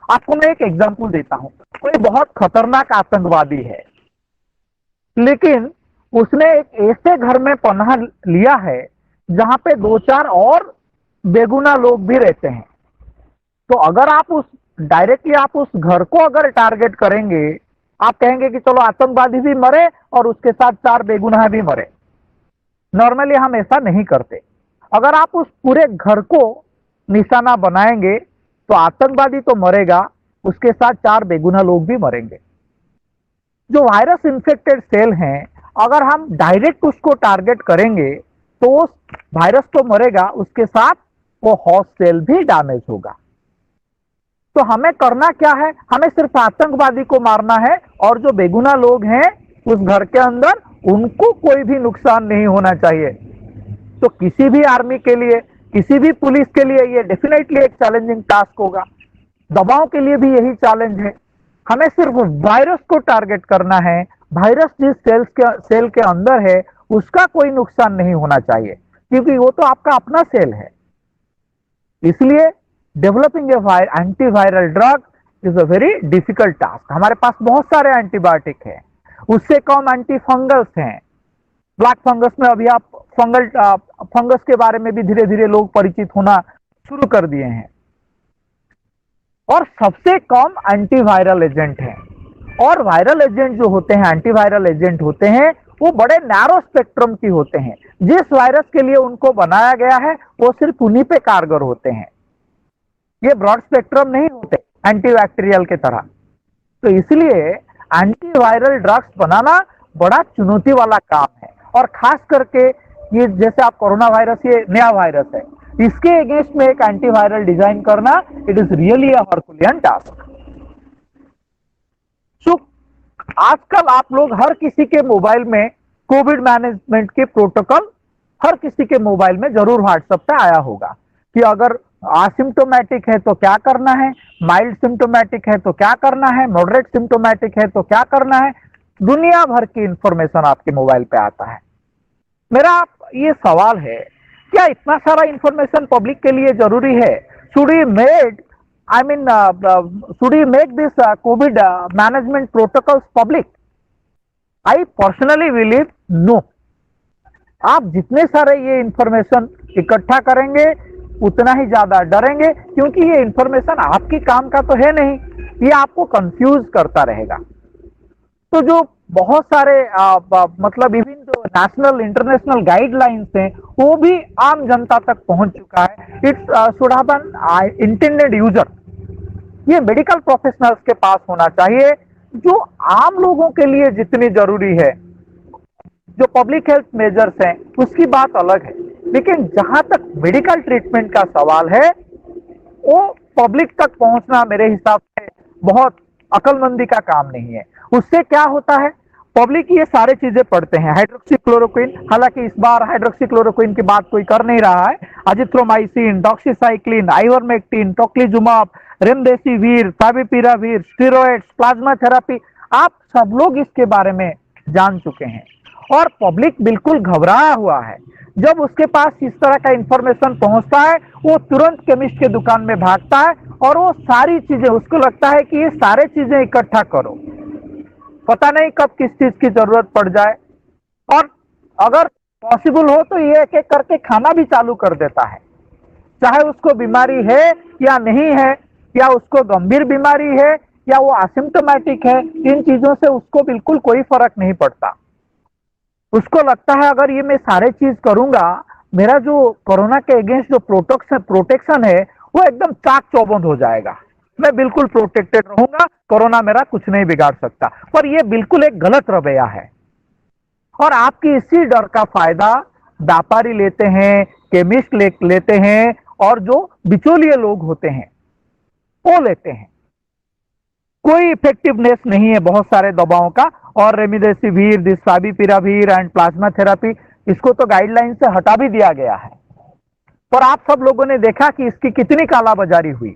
आपको मैं एक example देता हूं। कोई बहुत खतरनाक आतंकवादी है, लेकिन उसने एक ऐसे घर में पनाह लिया है जहां पे 2-4 और बेगुना लोग भी रहते हैं। तो अगर आप डायरेक्टली आप उस घर को अगर टारगेट करेंगे, आप कहेंगे कि चलो आतंकवादी भी मरे और उसके साथ 4 बेगुनाह भी मरे। नॉर्मली हम ऐसा नहीं करते। अगर आप उस पूरे घर को निशाना बनाएंगे तो आतंकवादी तो मरेगा, उसके साथ 4 बेगुनाह लोग भी मरेंगे। जो वायरस इन्फेक्टेड सेल हैं, अगर हम डायरेक्ट उसको टारगेट करेंगे तो उस वायरस तो मरेगा, उसके साथ वो होस्ट सेल भी डैमेज होगा। तो हमें करना क्या है, हमें सिर्फ आतंकवादी को मारना है और जो बेगुनाह लोग हैं उस घर के अंदर उनको कोई भी नुकसान नहीं होना चाहिए। तो किसी भी आर्मी के लिए, किसी भी पुलिस के लिए ये डेफिनेटली एक चैलेंजिंग टास्क होगा। दवाओं के लिए भी यही चैलेंज है। हमें सिर्फ वायरस को टारगेट करना है, वायरस जिस सेल के अंदर है उसका कोई नुकसान नहीं होना चाहिए, क्योंकि वो तो आपका अपना सेल है। इसलिए developing a antiviral drug is a very difficult task. हमारे पास बहुत सारे एंटीबायोटिक हैं, उससे कम एंटी फंगल्स हैं। ब्लैक फंगस में अभी आप फंगस के बारे में भी धीरे धीरे लोग परिचित होना शुरू कर दिए हैं। और सबसे कम एंटीवायरल एजेंट हैं। और वायरल एजेंट जो होते हैं, एंटीवायरल एजेंट होते हैं, वो बड़े नैरो स्पेक्ट्रम की होते हैं। जिस वायरस के लिए उनको बनाया गया है वो सिर्फ उन्हीं पे कारगर होते हैं। ये ब्रॉड स्पेक्ट्रम नहीं होते एंटीबैक्टीरियल के तरह। तो इसलिए एंटीवायरल ड्रग्स बनाना बड़ा चुनौती वाला काम है। और खास करके ये जैसे आप कोरोना वायरस, ये नया वायरस है, इसके अगेंस्ट में एक एंटीवायरल डिजाइन करना, it is really a herculean task. So आजकल आप लोग हर किसी के मोबाइल में कोविड मैनेजमेंट के प्रोटोकॉल हर किसी के मोबाइल में जरूर व्हाट्सएप पे आया होगा कि अगर असिम्टोमेटिक है तो क्या करना है, माइल्ड सिम्टोमेटिक है तो क्या करना है, मॉडरेट सिम्टोमेटिक है तो क्या करना है। दुनिया भर की इंफॉर्मेशन आपके मोबाइल पे आता है। मेरा ये सवाल है, क्या इतना सारा इंफॉर्मेशन पब्लिक के लिए जरूरी है? Should we make this covid management protocols public? I personally believe no. आप जितने सारे ये इंफॉर्मेशन इकट्ठा करेंगे उतना ही ज्यादा डरेंगे, क्योंकि ये इंफॉर्मेशन आपकी काम का तो है नहीं, ये आपको कंफ्यूज करता रहेगा। तो जो बहुत सारे मतलब इवन जो नेशनल इंटरनेशनल गाइडलाइंस हैं वो भी आम जनता तक पहुंच चुका है। It's should have an intended user. ये मेडिकल प्रोफेशनल्स के पास होना चाहिए। जो आम लोगों के लिए जितनी जरूरी है, जो पब्लिक हेल्थ मेजर्स हैं उसकी बात अलग है, लेकिन जहां तक मेडिकल ट्रीटमेंट का सवाल है वो पब्लिक तक पहुंचना मेरे हिसाब से बहुत अकलमंदी का काम नहीं है। उससे क्या होता है, पब्लिक ये सारे चीजें पढ़ते हैं, हाइड्रोक्सीक्लोरोक्विन, हालांकि इस बार हाइड्रोक्सीक्लोरोक्विन की बात कोई कर नहीं रहा है, azithromycin, doxycycline, ivermectin, tocilizumab, remdesivir, favipiravir, steroids, plasma therapy, आप सब लोग इसके बारे में जान चुके हैं। और पब्लिक बिल्कुल घबराया हुआ है। जब उसके पास इस तरह का इंफॉर्मेशन पहुंचता है वो तुरंत केमिस्ट के दुकान में भागता है और वो सारी चीजें, उसको लगता है कि ये सारे चीजें इकट्ठा करो, पता नहीं कब किस चीज की जरूरत पड़ जाए। और अगर पॉसिबल हो तो ये एक एक करके खाना भी चालू कर देता है, चाहे उसको बीमारी है या नहीं है, या उसको गंभीर बीमारी है या वो असिम्टोमेटिक है, इन चीजों से उसको बिल्कुल कोई फर्क नहीं पड़ता। उसको लगता है अगर ये मैं सारे चीज करूंगा, मेरा जो कोरोना के अगेंस्ट जो प्रोटेक्शन है वो एकदम चाक चौबंद हो जाएगा, मैं बिल्कुल प्रोटेक्टेड रहूंगा, कोरोना मेरा कुछ नहीं बिगाड़ सकता। पर ये बिल्कुल एक गलत रवैया है। और आपकी इसी डर का फायदा व्यापारी लेते हैं, केमिस्ट लेते हैं, और जो बिचौलिए लोग होते हैं वो लेते हैं। कोई इफेक्टिवनेस नहीं है बहुत सारे दवाओं का। और remdesivir, this favipiravir and plasma therapy, इसको तो गाइडलाइन से हटा भी दिया गया है। पर आप सब लोगों ने देखा कि इसकी कितनी कालाबाजारी हुई।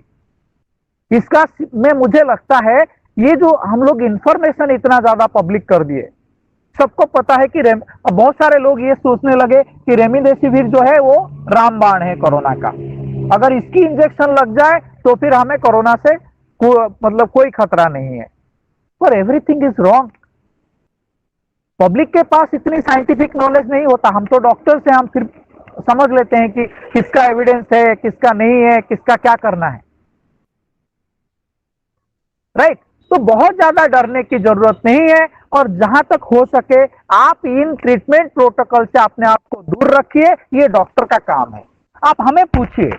इसका में मुझे लगता है ये जो हम लोग इंफॉर्मेशन इतना ज्यादा पब्लिक कर दिए, सबको पता है कि बहुत सारे लोग ये सोचने लगे कि रेमडेसिविर जो है वो रामबाण है कोरोना का, अगर इसकी इंजेक्शन लग जाए तो फिर हमें कोरोना से मतलब कोई खतरा नहीं है। पर एवरीथिंग इज रॉन्ग। पब्लिक के पास इतनी साइंटिफिक नॉलेज नहीं होता। हम तो डॉक्टर्स हैं, हम फिर समझ लेते हैं कि किसका एविडेंस है, किसका नहीं है, किसका क्या करना है, राइट। तो बहुत ज्यादा डरने की जरूरत नहीं है। और जहां तक हो सके आप इन ट्रीटमेंट प्रोटोकॉल से अपने आप को दूर रखिए, ये डॉक्टर का काम है। आप हमें पूछिए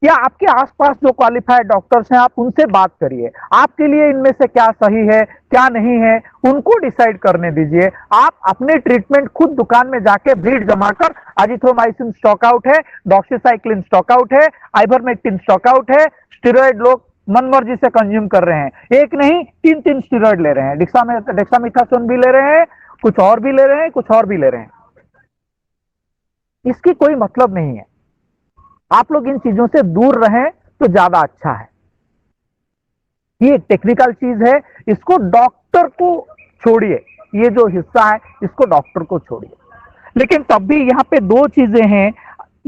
या आपके आसपास जो क्वालिफाइड डॉक्टर्स हैं आप उनसे बात करिए, आपके लिए इनमें से क्या सही है क्या नहीं है उनको डिसाइड करने दीजिए। आप अपने ट्रीटमेंट खुद दुकान में जाके भीड़ जमाकर अजिथ्रोमाइसिन स्टॉक आउट है, डॉक्सीसाइक्लिन स्टॉक आउट है, आइवरमेक्टिन स्टॉक आउट है, स्टेरॉइड लोग मनमर्जी से कंज्यूम कर रहे हैं, एक नहीं तीन तीन स्टेरॉइड ले रहे हैं, डेक्सामेथासोन भी ले रहे हैं, कुछ और भी ले रहे हैं, कुछ और भी ले रहे हैं। इसकी कोई मतलब नहीं है। आप लोग इन चीजों से दूर रहें तो ज्यादा अच्छा है। ये टेक्निकल चीज है, इसको डॉक्टर को छोड़िए, ये जो हिस्सा है इसको डॉक्टर को छोड़िए। लेकिन तब भी यहाँ पे दो चीजें हैं,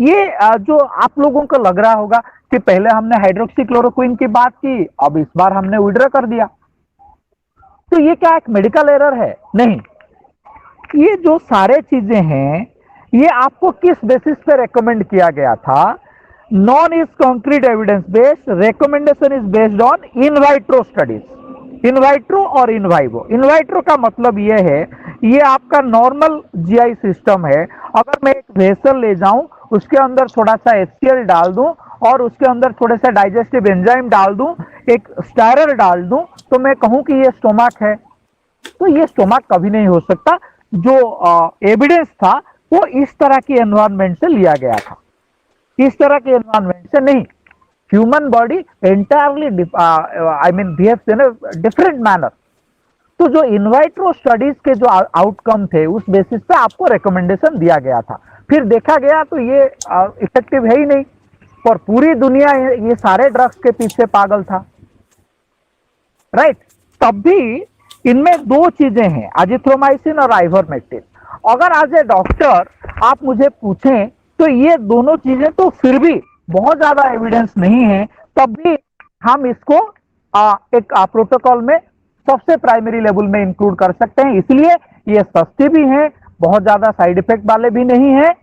ये जो आप लोगों को लग रहा होगा कि पहले हमने हाइड्रोक्सीक्लोरोक्विन की बात की, अब इस बार हमने विड्रॉ कर दिया, तो ये क्या एक मेडिकल एरर है? नहीं, ये जो सारे चीजें हैं ये आपको किस बेसिस पे रेकमेंड किया गया था? Non is concrete evidence based, recommendation is based on in vitro studies. In vitro और इन वाइवो। इन वाइट्रो का मतलब ये है, ये आपका नॉर्मल जीआई सिस्टम है। अगर मैं एक वेसल ले जाऊं, उसके अंदर थोड़ा सा HCl डाल दूं और उसके अंदर थोड़े से डाइजेस्टिव एंजाइम डाल दूं, एक स्टायरर डाल दूं, तो मैं कहूं कि ये स्टोमक है, तो ये स्टोमक कभी नहीं हो सकता। जो एविडेंस था वो इस तरह की एनवायरनमेंट से लिया गया था, इस तरह के एनवायरनमेंट से नहीं। Human body entirely behaves in a different manner. तो जो इनवाइट्रो स्टडीज के जो आउटकम थे उस बेसिस पे आपको रिकमेंडेशन दिया गया था, फिर देखा गया तो ये इफेक्टिव है ही नहीं, और पूरी दुनिया ये सारे ड्रग्स के पीछे पागल था, राइट। तब भी इनमें दो चीजें हैं, अजिथ्रोमाइसिन और आइवरमेक्टिन। अगर एज ए डॉक्टर आप मुझे पूछें तो ये दोनों चीजें तो फिर भी बहुत ज्यादा एविडेंस नहीं है, तब भी हम इसको एक प्रोटोकॉल में सबसे प्राइमरी लेवल में इंक्लूड कर सकते हैं। इसलिए ये सस्ती भी हैं, बहुत ज्यादा साइड इफेक्ट वाले भी नहीं है,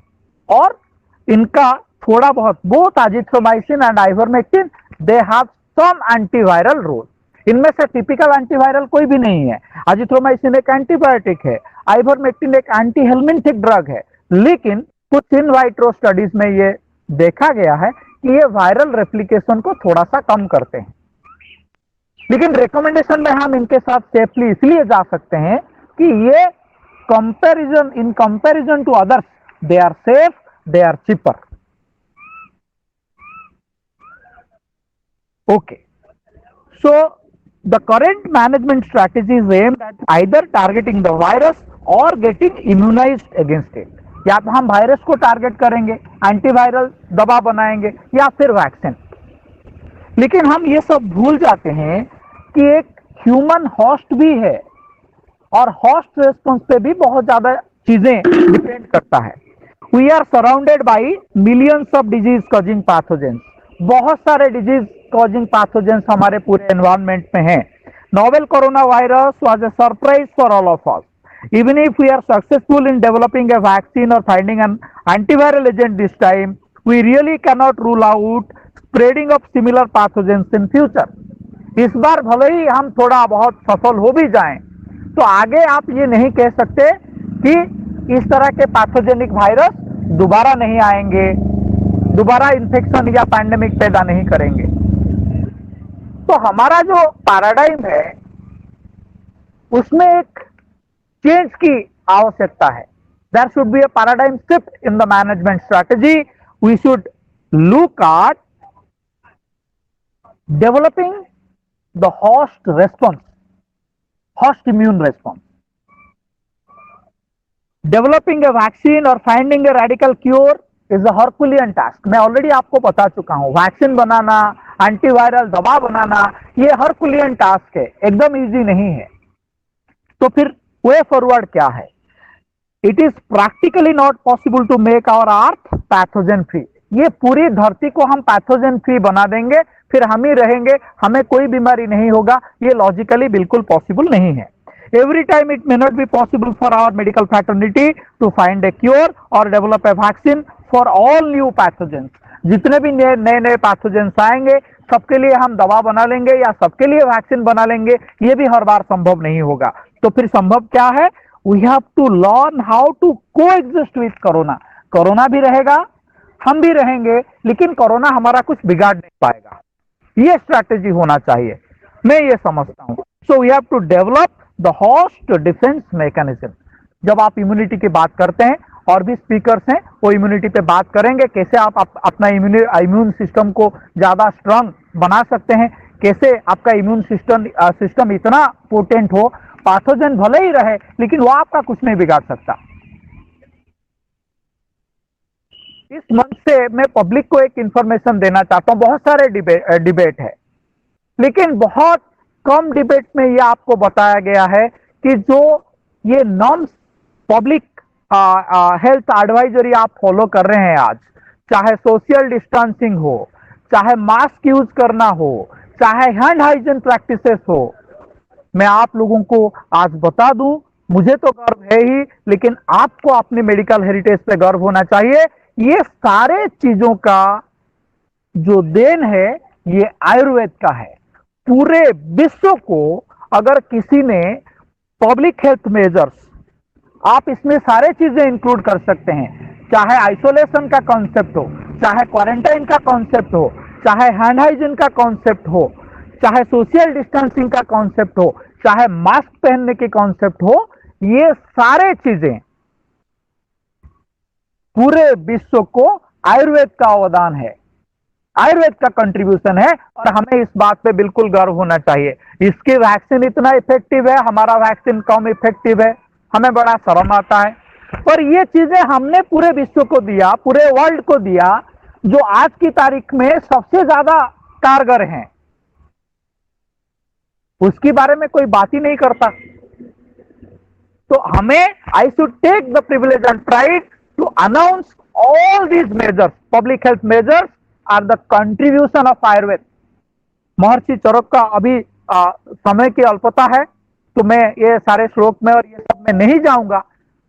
और इनका थोड़ा बहुत both azithromycin and ivermectin they have some antiviral role. इनमें से टिपिकल एंटीवायरल कोई भी नहीं है। अजिथ्रोमाइसिन एक एंटीबायोटिक है, आइवरमेक्टिन एक एंटी हेलमिंथिक ड्रग है, लेकिन कुछ इन वाइट्रो स्टडीज में ये देखा गया है कि ये वायरल रेप्लिकेशन को थोड़ा सा कम करते हैं। लेकिन रिकमेंडेशन में हम इनके साथ सेफली इसलिए जा सकते हैं कि ये comparison, in comparison to others they are safe, they are cheaper. Okay, so the current management strategy is aimed at either targeting the virus or getting immunized against it। या तो हम वायरस को टारगेट करेंगे, antiviral दवा बनाएंगे, या फिर vaccine. लेकिन हम ये सब भूल जाते हैं कि एक ह्यूमन होस्ट भी है, और होस्ट रेस्पॉन्स पे भी बहुत ज्यादा चीजें डिपेंड करता है। We are surrounded by millions of disease causing pathogens. बहुत सारे डिजीज कॉजिंग पैथोजेंस हमारे पूरे एनवायरनमेंट में हैं। Novel corona virus was a surprise for all of us. Even if we are successful in developing a vaccine or finding an antiviral agent this time, we really cannot rule out spreading of similar pathogens in future। इस बार भले ही हम थोड़ा बहुत सफल हो भी जाएं, तो आगे आप ये नहीं कह सकते कि इस तरह के पैथोजेनिक वायरस दोबारा नहीं आएंगे, दोबारा इन्फेक्शन या पैंडेमिक पैदा नहीं करेंगे। तो हमारा जो पैराडाइम है उसमें एक चेंज की आवश्यकता है। There should be a paradigm shift in the management strategy. We should look at developing the host response, host immune response. Developing a vaccine और finding a radical cure is a herculean task. मैं already आपको बता चुका हूं, vaccine बनाना, antiviral दवा बनाना, ये Herculean task है, एकदम इजी नहीं है। तो फिर वे फॉरवर्ड क्या है? It is practically not possible to make our earth pathogen free. ये पूरी धरती को हम पैथोजन फ्री बना देंगे, फिर हम ही रहेंगे, हमें कोई बीमारी नहीं होगा, ये लॉजिकली बिल्कुल पॉसिबल नहीं है। Every time it may not be possible for our medical fraternity to find a cure or develop a vaccine for all new pathogens। जितने भी नए नए पैथोजेंस आएंगे सबके लिए हम दवा बना लेंगे या सबके लिए वैक्सीन बना लेंगे, ये भी हर बार संभव नहीं होगा। तो फिर संभव क्या है? We have to learn how to coexist with corona. Corona भी रहेगा, हम भी रहेंगे, लेकिन कोरोना हमारा कुछ बिगाड़ नहीं पाएगा। ये स्ट्रैटेजी होना चाहिए, मैं ये समझता हूं। So we have to develop the host defence mechanism. जब आप इम्यूनिटी की बात करते हैं, और भी स्पीकर्स हैं वो इम्यूनिटी पे बात करेंगे, कैसे आप अपना इम्यून सिस्टम को ज्यादा स्ट्रांग बना सकते हैं, कैसे आपका इम्यून सिस्टम इतना पोटेंट हो, पैथोजन भले ही रहे लेकिन वो आपका कुछ नहीं बिगाड़ सकता। इस मंच से मैं पब्लिक को एक इंफॉर्मेशन देना चाहता हूं। बहुत सारे डिबेट है, लेकिन बहुत कम डिबेट में यह आपको बताया गया है कि जो ये नॉर्म्स पब्लिक हेल्थ एडवाइजरी आप फॉलो कर रहे हैं आज, चाहे सोशल डिस्टेंसिंग हो, चाहे मास्क यूज करना हो, चाहे हैंड हाइजीन प्रैक्टिसेस हो, मैं आप लोगों को आज बता दूं, मुझे तो गर्व है ही, लेकिन आपको अपने मेडिकल हेरिटेज पे गर्व होना चाहिए। ये सारे चीजों का जो देन है ये आयुर्वेद का है। पूरे विश्व को अगर किसी ने पब्लिक हेल्थ मेजर्स, आप इसमें सारे चीजें इंक्लूड कर सकते हैं, चाहे आइसोलेशन का कॉन्सेप्ट हो, चाहे क्वारंटाइन का कॉन्सेप्ट हो, चाहे हैंड हाइजीन का कॉन्सेप्ट हो, चाहे सोशल डिस्टेंसिंग का कॉन्सेप्ट हो, चाहे मास्क पहनने के कॉन्सेप्ट हो, ये सारे चीजें पूरे विश्व को आयुर्वेद का अवदान है, आयुर्वेद का कंट्रीब्यूशन है, और हमें इस बात पे बिल्कुल गर्व होना चाहिए। इसकी वैक्सीन इतना इफेक्टिव है, हमारा वैक्सीन कम इफेक्टिव है, हमें बड़ा शर्म आता है। और ये चीजें हमने पूरे विश्व को दिया, पूरे वर्ल्ड को दिया, जो आज की तारीख में सबसे ज्यादा कारगर हैं, उसके बारे में कोई बात ही नहीं करता। तो हमें, I should take the privilege and pride to announce all these measures, public health measures are the contribution of Ayurveda. Maharshi Charak का अभी समय की अल्पता है, तो मैं ये सारे श्लोक में और ये सब में नहीं जाऊंगा,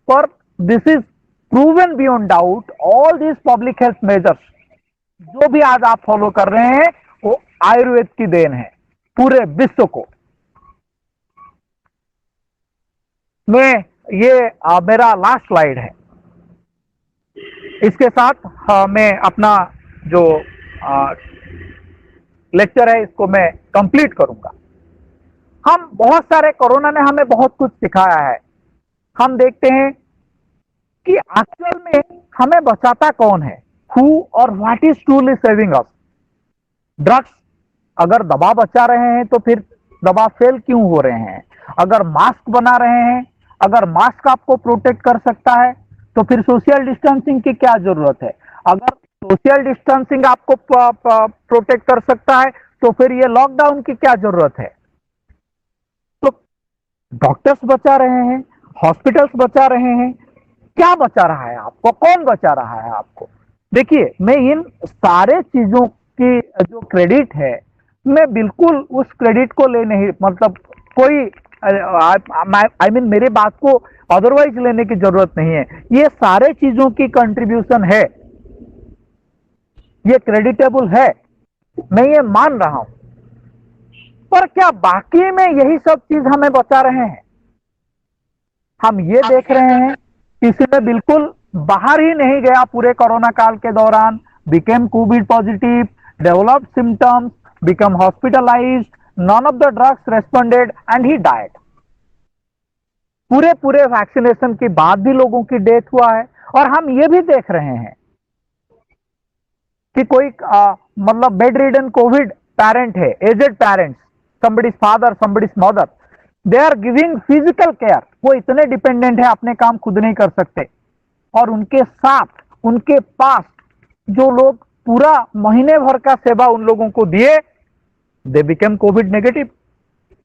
पर this is proven beyond doubt, all these public health measures जो भी आज आप फॉलो कर रहे हैं वो आयुर्वेद की देन है पूरे विश्व को। मैं ये मेरा लास्ट स्लाइड है, इसके साथ मैं अपना जो लेक्चर है इसको मैं कंप्लीट करूंगा। हम बहुत सारे, कोरोना ने हमें बहुत कुछ सिखाया है। हम देखते हैं कि एक्चुअल में हमें बचाता कौन है, हु और what is truly saving us. Drugs अगर दवा बचा रहे हैं तो फिर दवा फेल क्यों हो रहे हैं? अगर मास्क बना रहे हैं, अगर मास्क आपको प्रोटेक्ट कर सकता है तो फिर सोशल डिस्टेंसिंग की क्या जरूरत है? अगर सोशल डिस्टेंसिंग आपको प्रोटेक्ट कर सकता है तो फिर ये लॉकडाउन की क्या जरूरत है? तो डॉक्टर्स बचा रहे हैं, हॉस्पिटल्स बचा रहे हैं, क्या बचा रहा है आपको? कौन बचा रहा है आपको? देखिए, मैं इन सारे चीजों की जो क्रेडिट है, मैं बिल्कुल उस क्रेडिट को ले नहीं, मतलब कोई आई मीन मेरे बात को अदरवाइज लेने की जरूरत नहीं है। ये सारे चीजों की कंट्रीब्यूशन है, ये क्रेडिटेबल है, मैं ये मान रहा हूं। पर क्या बाकी में यही सब चीज हमें बचा रहे हैं? हम ये देख रहे हैं किसी ने बिल्कुल बाहर ही नहीं गया पूरे कोरोना काल के दौरान, became covid positive, developed symptoms, become hospitalised, none of the drugs responded and he died. पूरे वैक्सीनेशन के बाद भी लोगों की डेथ हुआ है। और हम ये भी देख रहे हैं कि कोई मतलब बेड रिडन कोविड पेरेंट है, aged parents, somebody's father, somebody's mother, they are giving physical care, वो इतने डिपेंडेंट है, अपने काम खुद नहीं कर सकते, और उनके साथ, उनके पास जो लोग पूरा महीने भर का सेवा उन लोगों को दिए, दे बिकेम कोविड नेगेटिव,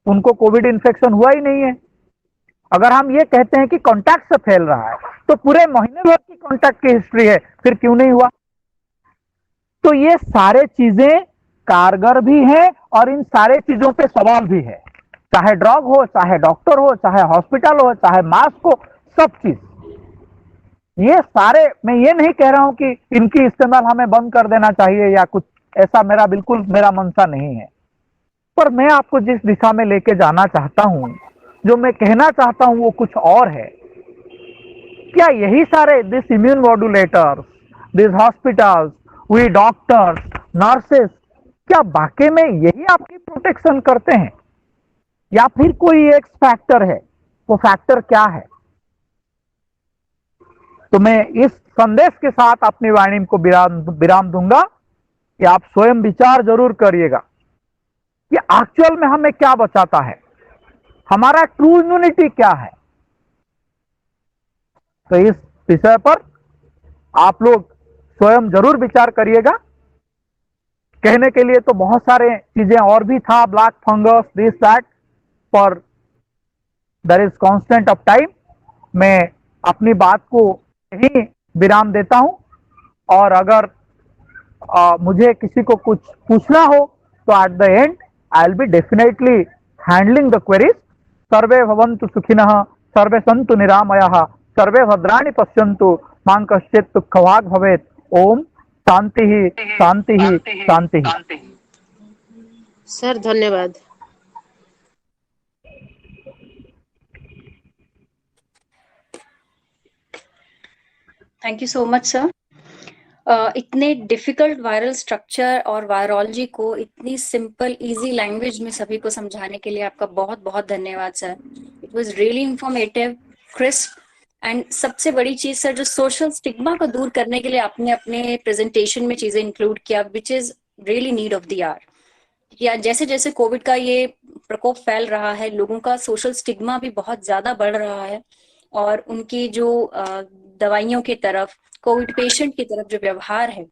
उनको कोविड इन्फेक्शन हुआ ही नहीं है। अगर हम ये कहते हैं कि कॉन्टैक्ट से फैल रहा है, तो पूरे महीने भर की कॉन्टैक्ट की हिस्ट्री है, फिर क्यों नहीं हुआ? तो ये सारे चीजें कारगर भी है और इन सारे चीजों पे सवाल भी है, चाहे ड्रग हो, चाहे डॉक्टर हो, चाहे हॉस्पिटल हो, चाहे मास्क हो, सब चीज, ये सारे, मैं ये नहीं कह रहा हूं कि इनकी इस्तेमाल हमें बंद कर देना चाहिए या कुछ ऐसा, मेरा बिल्कुल मेरा मंशा नहीं है। पर मैं आपको जिस दिशा में लेके जाना चाहता हूं, जो मैं कहना चाहता हूं, वो कुछ और है। क्या यही सारे this immune modulators, this hospitals, we doctors, nurses, क्या वाकई में यही आपकी प्रोटेक्शन करते हैं या फिर कोई एक फैक्टर है? वो फैक्टर क्या है? तो मैं इस संदेश के साथ अपनी वाणी को विराम दूंगा कि आप स्वयं विचार जरूर करिएगा कि एक्चुअल में हमें क्या बचाता है, हमारा ट्रू इम्यूनिटी क्या है। तो इस विषय पर आप लोग स्वयं जरूर विचार करिएगा। कहने के लिए तो बहुत सारे चीजें और भी था, ब्लैक फंगस, दिस दैट, पर there is constant of time. मैं अपनी बात को यही विराम देता हूं, और अगर मुझे किसी को कुछ पूछना हो तो at the end I will be definitely handling the queries. सर्वे भवन्तु सुखिनः, सर्वे सन्तु निरामयाः, सर्वे भद्राणि पश्यन्तु, मां कश्चित् दुःखभाग् भवेत्। ओम शांति ही शांति ही शांति ही। सर धन्यवाद। Thank you so much sir. इतने डिफिकल्ट वायरल स्ट्रक्चर और वायरोलॉजी को इतनी सिंपल इजी लैंग्वेज में सभी को समझाने के लिए आपका बहुत बहुत धन्यवाद sir. It was really informative, crisp, and सबसे बड़ी चीज सर, जो सोशल स्टिग्मा को दूर करने के लिए आपने अपने प्रेजेंटेशन में चीजें इंक्लूड किया, which is really need of the hour. या जैसे जैसे कोविड का ये प्रकोप फैल रहा है, लोगों का सोशल स्टिग्मा भी बहुत ज्यादा बढ़ रहा है, और उनकी जो दवाइयों की तरफ, कोविड पेशेंट की तरफ जो व्यवहार है,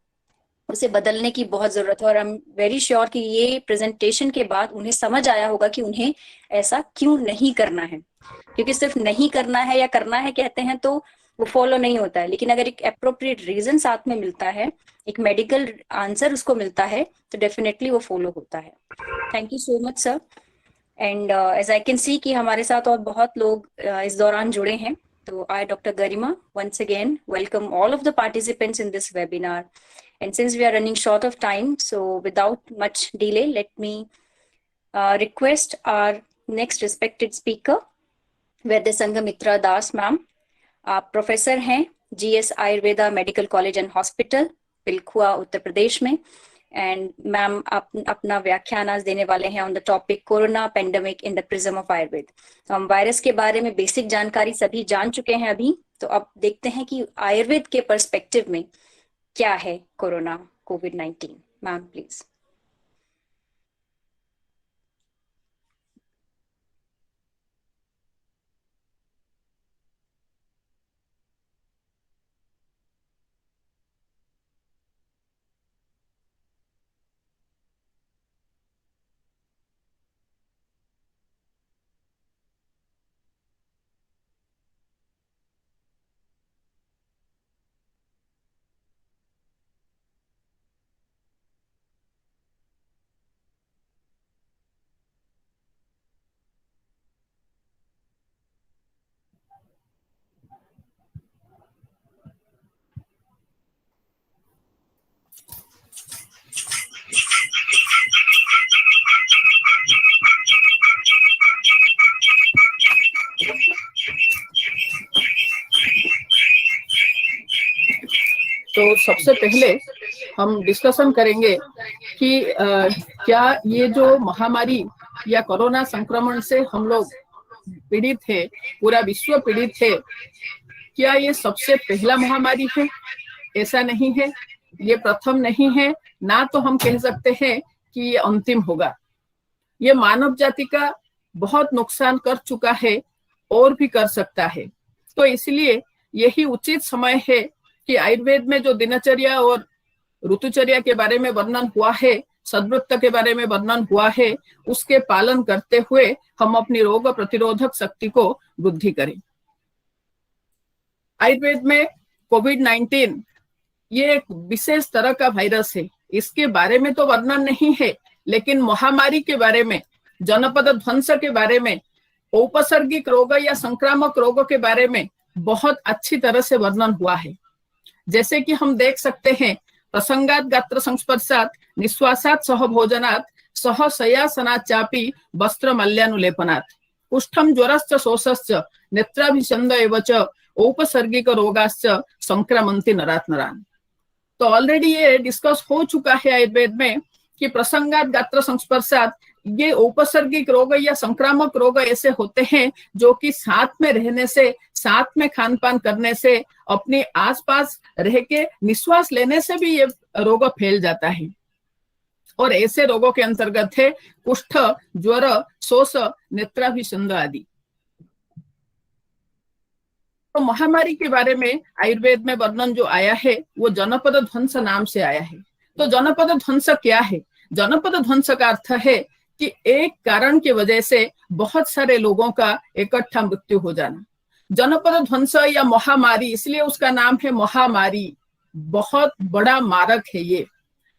उसे बदलने की बहुत जरूरत है। और आई एम वेरी श्योर कि ये प्रेजेंटेशन के बाद उन्हें समझ आया होगा कि उन्हें ऐसा क्यों नहीं करना है, क्योंकि सिर्फ नहीं करना है या करना है कहते हैं तो वो फॉलो नहीं होता है। लेकिन अगर एक अप्रोप्रिएट रीजन साथ में मिलता है, एक मेडिकल आंसर उसको मिलता है, तो डेफिनेटली वो फॉलो होता है। Thank you so much sir. And as I can see कि हमारे साथ और बहुत लोग इस दौरान जुड़े हैं, तो I, Dr. Garima, once again welcome all of the participants in this webinar. And since we are running short of time, so without much delay, let me request our next respected speaker, वैद्य Sanghamitra Das ma'am. आप professor हैं GS Ayurveda medical college and hospital, Pilkhuwa, Uttar Pradesh में। And ma'am आप अपना व्याख्यान आज देने वाले हैं on the topic corona pandemic in the prism of Ayurveda. तो हम वायरस के बारे में बेसिक जानकारी सभी जान चुके हैं अभी, तो अब देखते हैं कि आयुर्वेद के पर्सपेक्टिव में क्या है कोरोना कोविड-19। Ma'am please. तो सबसे पहले हम डिस्कशन करेंगे कि क्या ये जो महामारी या कोरोना संक्रमण से हम लोग पीड़ित है, पूरा विश्व पीड़ित है, क्या ये सबसे पहला महामारी है? ऐसा नहीं है, ये प्रथम नहीं है, ना तो हम कह सकते हैं कि ये अंतिम होगा। ये मानव जाति का बहुत नुकसान कर चुका है और भी कर सकता है। तो इसलिए यही उचित समय है कि आयुर्वेद में जो दिनचर्या और ऋतुचर्या के बारे में वर्णन हुआ है, सद्वृत्त के बारे में वर्णन हुआ है, उसके पालन करते हुए हम अपनी रोग प्रतिरोधक शक्ति को वृद्धि करें। आयुर्वेद में कोविड-19 ये एक विशेष तरह का वायरस है, इसके बारे में तो वर्णन नहीं है, लेकिन महामारी के बारे में, जनपद ध्वंस के बारे में, औपसर्गिक रोग या संक्रामक रोगों के बारे में बहुत अच्छी तरह से वर्णन हुआ है। जैसे कि हम देख सकते हैं, प्रसंगात गात्र संस्पर्शात निश्वासात सह भोजनात सह शयासनात् चापि वस्त्र मल्यानुलेपनात् कुष्ठम ज्वरश्च शोषश्च नेत्राभिषन्द एव च औपसर्गिक रोगाश्च संक्रमन्ति नरात् नरान्। तो ऑलरेडी ये डिस्कस हो चुका है आयुर्वेद में कि प्रसंगात गात्र संस्पर्शात, ये औपसर्गिक रोग या संक्रामक रोग ऐसे होते हैं जो कि साथ में रहने से, साथ में खान पान करने से, अपने आसपास रह के निश्वास लेने से भी ये रोग फैल जाता है। और ऐसे रोगों के अंतर्गत है कुष्ठ, ज्वर, शोष, नेत्राभिसंध आदि। तो महामारी के बारे में आयुर्वेद में वर्णन जो आया है वो जनपद ध्वंस नाम से आया है। तो जनपद ध्वंस क्या है? जनपद ध्वंस का अर्थ है कि एक कारण की वजह से बहुत सारे लोगों का इकट्ठा मृत्यु हो जाना। जनपद ध्वंस या महामारी, इसलिए उसका नाम है महामारी। बहुत बड़ा मारक है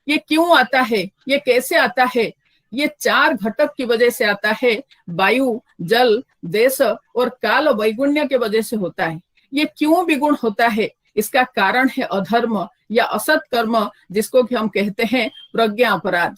ये क्यों आता है, ये कैसे आता है? ये 4 घटक की वजह से आता है। वायु, जल, देश और काल वैगुण्य के वजह से होता है। ये क्यों विगुण होता है? इसका कारण है अधर्म या असत कर्म, जिसको कि हम कहते हैं प्रज्ञा अपराध।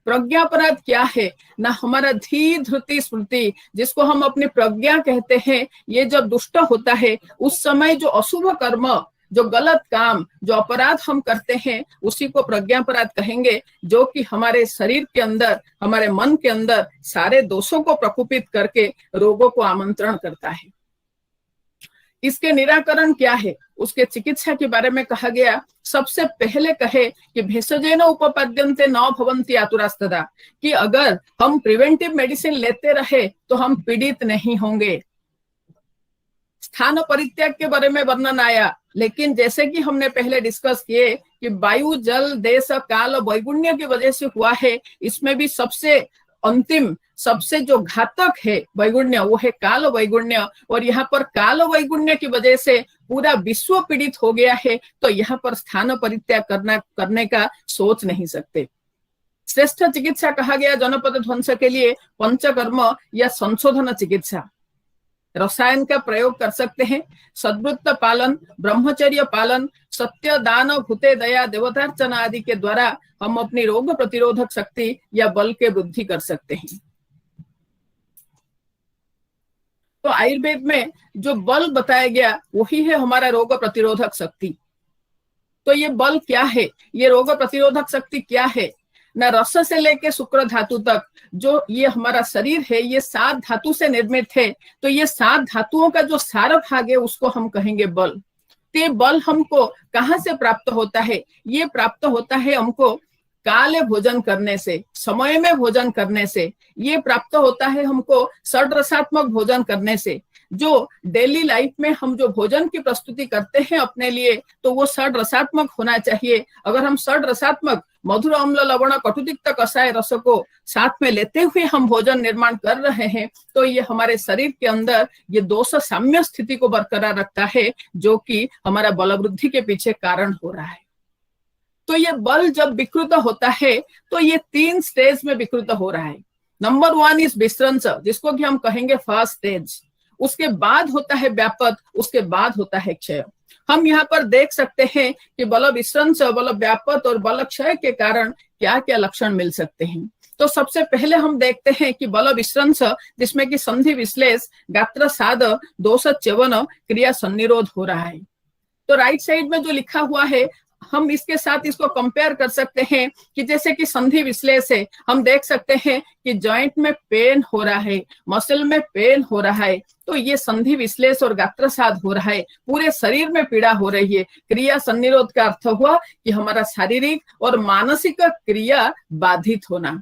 प्रज्ञा अपराध क्या है? ना हमारा धी धृति स्मृति, जिसको हम अपनी प्रज्ञा कहते हैं, ये जब दुष्ट होता है उस समय जो अशुभ कर्म, जो गलत काम, जो अपराध हम करते हैं, उसी को प्रज्ञापराध कहेंगे, जो कि हमारे शरीर के अंदर, हमारे मन के अंदर सारे दोषों को प्रकोपित करके रोगों को आमंत्रण करता है। इसके निराकरण क्या है? उसके चिकित्सा के बारे में कहा गया। सबसे पहले कहे कि भेषजेन उपपद्यन्ते न भवन्ति आतुरास्तदा, कि अगर हम प्रिवेंटिव मेडिसिन लेते रहे तो हम पीड़ित नहीं होंगे। स्थान परित्याग के बारे में वर्णन आया, लेकिन जैसे कि हमने पहले डिस्कस किए कि वायु, जल, देश, काल, वैगुण्य की वजह से हुआ है, इसमें भी सबसे अंतिम, सबसे जो घातक है वैगुण्य, वो है काल वैगुण्य। और यहाँ पर काल वैगुण्य की वजह से पूरा विश्व पीड़ित हो गया है, तो यहाँ पर स्थान परित्याग करने का सोच नहीं सकते। श्रेष्ठ चिकित्सा कहा गया जनपद ध्वंस के लिए पंचकर्म या संशोधन चिकित्सा। रसायन का प्रयोग कर सकते हैं, सद्वृत्त पालन, ब्रह्मचर्य पालन, सत्य, दान, भूते, दया, देवतार्चना आदि के द्वारा हम अपनी रोग प्रतिरोधक शक्ति या बल के वृद्धि कर सकते हैं। तो आयुर्वेद में जो बल बताया गया वही है हमारा रोग प्रतिरोधक शक्ति। तो ये बल क्या है, ये रोग प्रतिरोधक शक्ति क्या है? न रस से लेके शुक्र धातु तक जो ये हमारा शरीर है, ये 7 धातु से निर्मित है। तो ये 7 धातुओं का जो सार भाग है उसको हम कहेंगे बल। तो ये बल हमको कहाँ से प्राप्त होता है? ये प्राप्त होता है हमको काले भोजन करने से, समय में भोजन करने से। ये प्राप्त होता है हमको षड्रसात्मक भोजन करने से। जो डेली लाइफ में हम जो भोजन की प्रस्तुति करते हैं अपने लिए, तो वो षड्रसात्मक होना चाहिए। अगर हम षड्रसात्मक मधुर, अम्ल, लवण, कटुतिक्त, कषाय रस को साथ में लेते हुए हम भोजन निर्माण कर रहे हैं, तो ये हमारे शरीर के अंदर ये दोष साम्य स्थिति को बरकरार रखता है, जो कि हमारा बल वृद्धि के पीछे कारण हो रहा है। तो ये बल जब विकृत होता है तो ये 3 स्टेज में विकृत हो रहा है। नंबर 1 इज विश्रंस, जिसको कि हम कहेंगे फर्स्ट स्टेज। उसके बाद होता है व्यापक, उसके बाद होता है क्षय। हम यहाँ पर देख सकते हैं कि बल विश्रंस, बल व्यापक और बल क्षय के कारण क्या क्या लक्षण मिल सकते हैं। तो सबसे पहले हम देखते हैं कि बल विश्रंस, जिसमें कि संधि विश्लेष, गात्र साध, दोष च्यवन, क्रिया सन्निरोध हो रहा है। तो राइट साइड में जो लिखा हुआ है, हम इसके साथ इसको कंपेयर कर सकते हैं कि जैसे कि संधि विश्लेष है, हम देख सकते हैं कि जॉइंट में पेन हो रहा है, मसल में पेन हो रहा है, तो ये संधि विश्लेष और गात्रसाध हो रहा है, पूरे शरीर में पीड़ा हो रही है। क्रिया सन्निरोध का अर्थ हुआ कि हमारा शारीरिक और मानसिक क्रिया बाधित होना।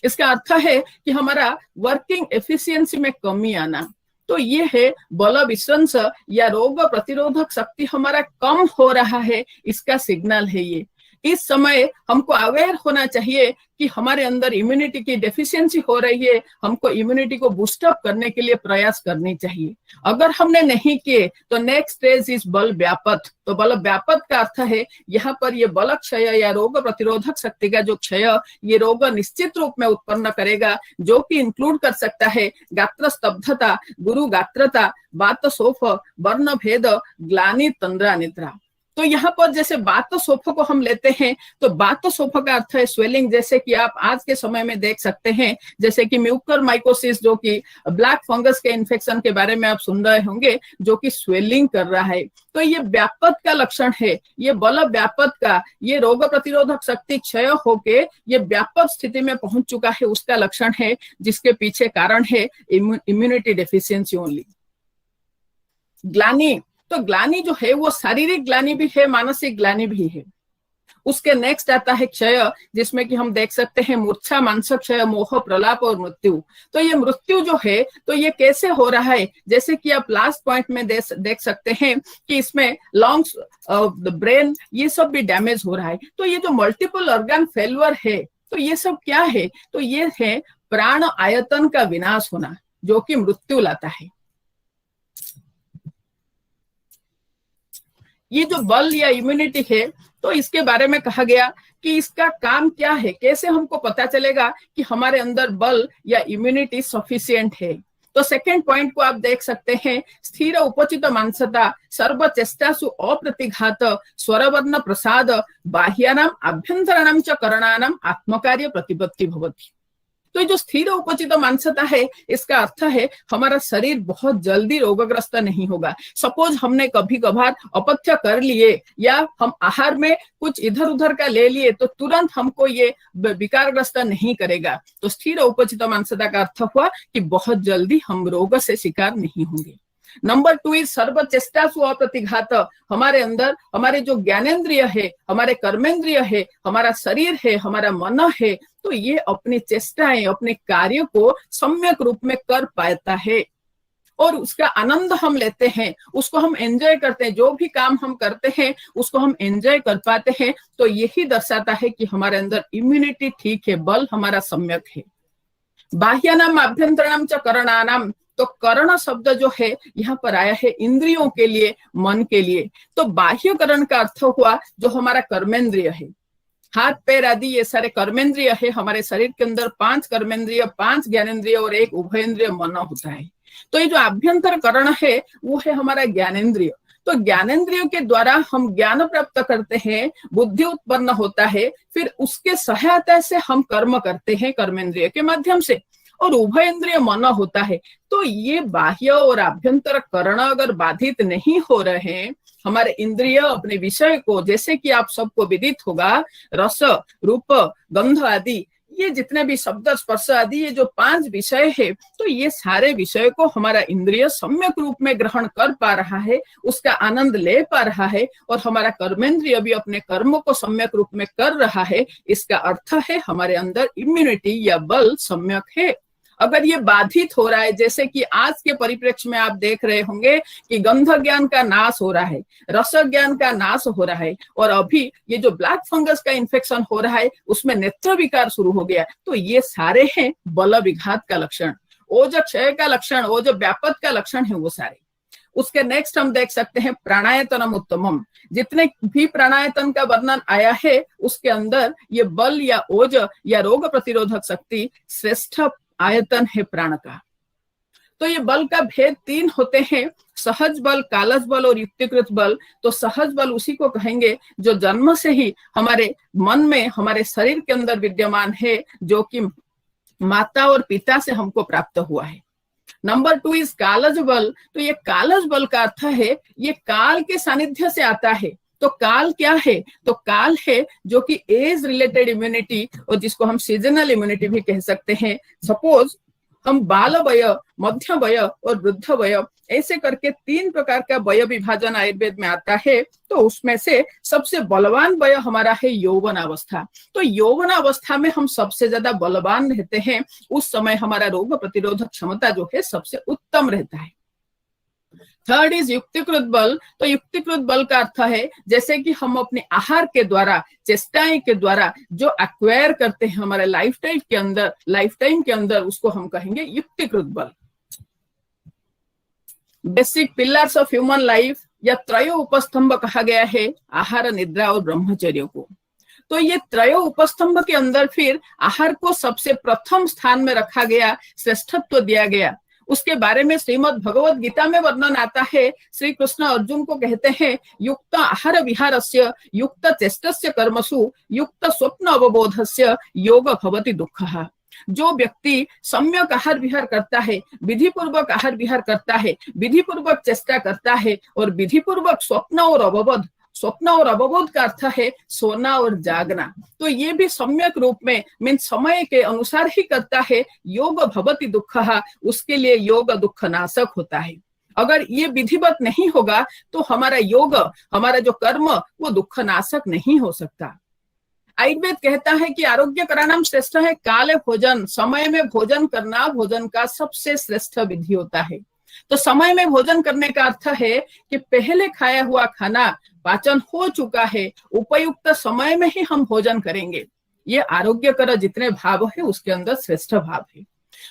इसका अर्थ है कि हमारा वर्किंग एफिशिएंसी में कमी आना। तो ये है बल विश्रंस या रोग प्रतिरोधक शक्ति हमारा कम हो रहा है, इसका सिग्नल है ये। इस समय हमको अवेयर होना चाहिए कि हमारे अंदर इम्यूनिटी की डेफिशिएंसी हो रही है, हमको इम्यूनिटी को बूस्टअप करने के लिए प्रयास करनी चाहिए। अगर हमने नहीं किए तो नेक्स्ट स्टेज इज बल व्यापक। तो बल व्यापक का अर्थ है यहाँ पर ये बल क्षय या रोग प्रतिरोधक शक्ति का जो क्षय, ये रोग निश्चित रूप में उत्पन्न करेगा, जो कि इंक्लूड कर सकता है गात्र स्तब्धता, गुरु गात्रता, वात शोफ, वर्ण भेद, ग्लानि, तंद्रा, निद्रा। तो यहाँ पर जैसे वातसोफ को हम लेते हैं तो वातसोफ का अर्थ है स्वेलिंग, जैसे कि आप आज के समय में देख सकते हैं, जैसे कि म्यूकरमाइकोसिस जो कि ब्लैक फंगस के इन्फेक्शन के बारे में आप सुन रहे होंगे, जो कि स्वेलिंग कर रहा है। तो ये व्यापक का लक्षण है, ये बल व्यापक का, ये रोग प्रतिरोधक शक्ति क्षय होके ये व्यापक स्थिति में पहुंच चुका है, उसका लक्षण है, जिसके पीछे कारण है इम्यूनिटी डेफिशिएंसी ओनली। ग्लानि, तो ग्लानि जो है वो शारीरिक ग्लानि भी है, मानसिक ग्लानि भी है। उसके नेक्स्ट आता है क्षय, जिसमें कि हम देख सकते हैं मूर्छा, मानसिक क्षय, मोह, प्रलाप और मृत्यु। तो ये मृत्यु जो है तो ये कैसे हो रहा है, जैसे कि आप लास्ट पॉइंट में देख सकते हैं कि इसमें लंग्स, ब्रेन, ये सब भी डैमेज हो रहा है। तो ये जो मल्टीपल ऑर्गन फेल्यूर है, तो ये सब क्या है, तो ये है प्राण आयतन का विनाश होना, जो कि मृत्यु लाता है। ये जो बल या इम्यूनिटी है, तो इसके बारे में कहा गया कि इसका काम क्या है, कैसे हमको पता चलेगा कि हमारे अंदर बल या इम्यूनिटी सफिशिएंट है। तो सेकंड पॉइंट को आप देख सकते हैं, स्थिर उपचित मानसता, सर्व चेष्टासु अप्रतिघात, स्वरवर्ण प्रसाद, बाह्यानाम आभ्यंतराणाम च करणानाम आत्मकार्य प्रतिपत्ति भवति। तो ये जो स्थिर उपचित मानसता है, इसका अर्थ है हमारा शरीर बहुत जल्दी रोगग्रस्त नहीं होगा। सपोज हमने कभी कभार अपथ्य कर लिए या हम आहार में कुछ इधर उधर का ले लिए, तो तुरंत हमको ये विकारग्रस्त नहीं करेगा। तो स्थिर उपचित मानसता का अर्थ हुआ कि बहुत जल्दी हम रोग से शिकार नहीं होंगे। नंबर 2 इज सर्व चेष्टासु अप्रतिघात। हमारे अंदर हमारे जो ज्ञानेंद्रिय है, हमारे कर्मेंद्रिय है, हमारा शरीर है, हमारा मन है, तो ये अपनी चेष्टाएं, अपने कार्य को सम्यक रूप में कर पाता है और उसका आनंद हम लेते हैं, उसको हम एंजॉय करते हैं। जो भी काम हम करते हैं उसको हम एंजॉय कर पाते हैं। तो यही दर्शाता है कि हमारे अंदर इम्यूनिटी ठीक है, बल हमारा सम्यक है। बाह्यानाम आभ्यंतराणाम च करणानाम, तो कर्ण शब्द जो है यहाँ पर आया है इंद्रियों के लिए, मन के लिए। तो बाह्यकरण का अर्थ हुआ जो हमारा कर्मेंद्रिय है, हाथ पैर आदि ये सारे कर्मेंद्रिय है। हमारे शरीर के अंदर 5 कर्मेंद्रिय, 5 ज्ञानेंद्रिय और 1 उभयेंद्रिय मन होता है। तो ये जो आभ्यंतर करण है वो है हमारा ज्ञानेंद्रिय। तो ज्ञानेंद्रियों के द्वारा हम ज्ञान प्राप्त करते हैं, बुद्धि उत्पन्न होता है, फिर उसके सहायता से हम कर्म करते हैं कर्मेंद्रिय के माध्यम से, और उभयेंद्रिय मन होता है। तो ये बाह्य और आभ्यंतर करण अगर बाधित नहीं हो रहे हैं, हमारे इंद्रिय अपने विषय को, जैसे कि आप सबको विदित होगा, रस, रूप, गंध आदि, ये जितने भी शब्द, स्पर्श आदि, ये जो 5 विषय है, तो ये सारे विषय को हमारा इंद्रिय सम्यक रूप में ग्रहण कर पा रहा है, उसका आनंद ले पा रहा है, और हमारा कर्मेंद्रिय भी अपने कर्मों को सम्यक रूप में कर रहा है। इसका अर्थ है हमारे अंदर इम्यूनिटी या बल सम्यक है। अगर ये बाधित हो रहा है, जैसे कि आज के परिप्रेक्ष्य में आप देख रहे होंगे कि गंध ज्ञान का नाश हो रहा है, रस ज्ञान का नाश हो रहा है, और अभी ये जो ब्लैक फंगस का इन्फेक्शन हो रहा है उसमें नेत्र विकार शुरू हो गया, तो ये सारे हैं बल विघात का लक्षण, ओज क्षय का लक्षण, ओज व्यापक का लक्षण है वो सारे। उसके नेक्स्ट हम देख सकते हैं प्राणायतनम उत्तमम। जितने भी प्राणायतन का वर्णन आया है उसके अंदर ये बल या ओज या रोग प्रतिरोधक शक्ति श्रेष्ठ आयतन है प्राण का। तो ये बल का भेद 3 होते हैं, सहज बल, कालज बल और युक्तिकृत बल। तो सहज बल उसी को कहेंगे जो जन्म से ही हमारे मन में, हमारे शरीर के अंदर विद्यमान है, जो कि माता और पिता से हमको प्राप्त हुआ है। नंबर 2 इज कालज बल। तो ये कालज बल का अर्थ है ये काल के सानिध्य से आता है। तो काल क्या है, तो काल है जो कि एज रिलेटेड इम्यूनिटी, और जिसको हम सीजनल इम्यूनिटी भी कह सकते हैं। सपोज हम बाल वय, मध्य वय और वृद्ध वय, ऐसे करके 3 प्रकार का वय विभाजन आयुर्वेद में आता है। तो उसमें से सबसे बलवान वय हमारा है यौवन अवस्था। तो यौवन अवस्था में हम सबसे ज्यादा बलवान रहते हैं, उस समय हमारा रोग प्रतिरोधक क्षमता जो है सबसे उत्तम रहता है। थर्ड इज युक्तिकृत बल। तो युक्तिकृत बल का अर्थ है जैसे कि हम अपने आहार के द्वारा, चेष्टाएं के द्वारा जो एक्वायर करते हैं हमारे लाइफ टाइम के अंदर, उसको हम कहेंगे युक्तिकृत बल। Basic pillars of human life या त्रयो उपस्तंभ कहा गया है आहार, निद्रा और ब्रह्मचर्य को। तो ये त्रयो उपस्तंभ के अंदर फिर आहार को सबसे प्रथम स्थान में रखा गया, श्रेष्ठत्व दिया गया। उसके बारे में श्रीमद् भगवत गीता में वर्णन आता है। श्री कृष्ण अर्जुन को कहते हैं युक्त आहार विहारस्य युक्त चेष्टस्य कर्मसु युक्त स्वप्न अवबोधस्य योग भवति दुःखः। जो व्यक्ति सम्यक आहार विहार करता है, विधि पूर्वक आहार विहार करता है, विधि पूर्वक चेष्टा करता है और विधि पूर्वक स्वप्न और अवबोध का अर्थ है सोना और जागना, तो ये भी सम्यक रूप में मीन्स समय के अनुसार ही करता है, योग भवति दुःखः, उसके लिए योग दुख नाशक होता है। अगर ये विधिवत नहीं होगा तो हमारा योग, हमारा जो कर्म वो दुख नाशक नहीं हो सकता। आयुर्वेद कहता है कि आरोग्य करानाम श्रेष्ठ है काले भोजन, समय में भोजन करना भोजन का सबसे श्रेष्ठ विधि होता है। तो समय में भोजन करने का अर्थ है कि पहले खाया हुआ खाना पाचन हो चुका है, उपयुक्त समय में ही हम भोजन करेंगे। ये आरोग्यकर जितने भाव है उसके अंदर श्रेष्ठ भाव है।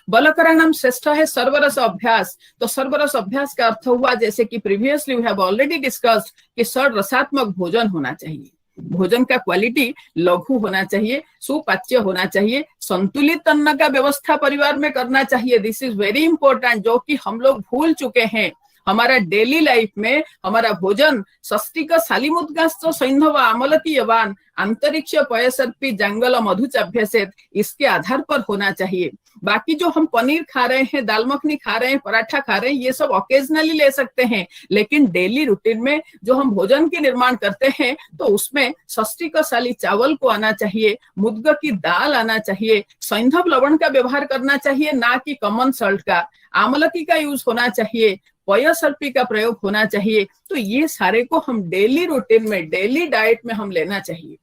बलकराणाम श्रेष्ठ है सर्वरस अभ्यास। तो सर्वरस अभ्यास का अर्थ हुआ, जैसे कि previously we have already discussed, कि षड रसात्मक भोजन होना चाहिए। भोजन का क्वालिटी लघु होना चाहिए, सुपाच्य होना चाहिए, संतुलित अन्न का व्यवस्था परिवार में करना चाहिए। दिस इज वेरी इंपॉर्टेंट, जो कि हम लोग भूल चुके हैं। हमारा डेली लाइफ में हमारा भोजन षष्टिक शालिमुद्गाश्च सैंधव आमलकी यवान अंतरिक्ष पयसर्पी जंगल मधुचाभ्यसेत, इसके आधार पर होना चाहिए। बाकी जो हम पनीर खा रहे हैं, दाल मखनी खा रहे हैं, पराठा खा रहे हैं, ये सब ओकेजनली ले सकते हैं, लेकिन डेली रूटीन में जो हम भोजन की निर्माण करते हैं तो उसमें षष्टिक शाली चावल को आना चाहिए, मुद्ग की दाल आना चाहिए, सैंधव लवण का व्यवहार करना चाहिए, ना कि कॉमन सॉल्ट का, आमलकी का यूज होना चाहिए, पयसर्पी का प्रयोग होना चाहिए। तो ये सारे को हम डेली रूटीन में, डेली डाइट में हम लेना चाहिए।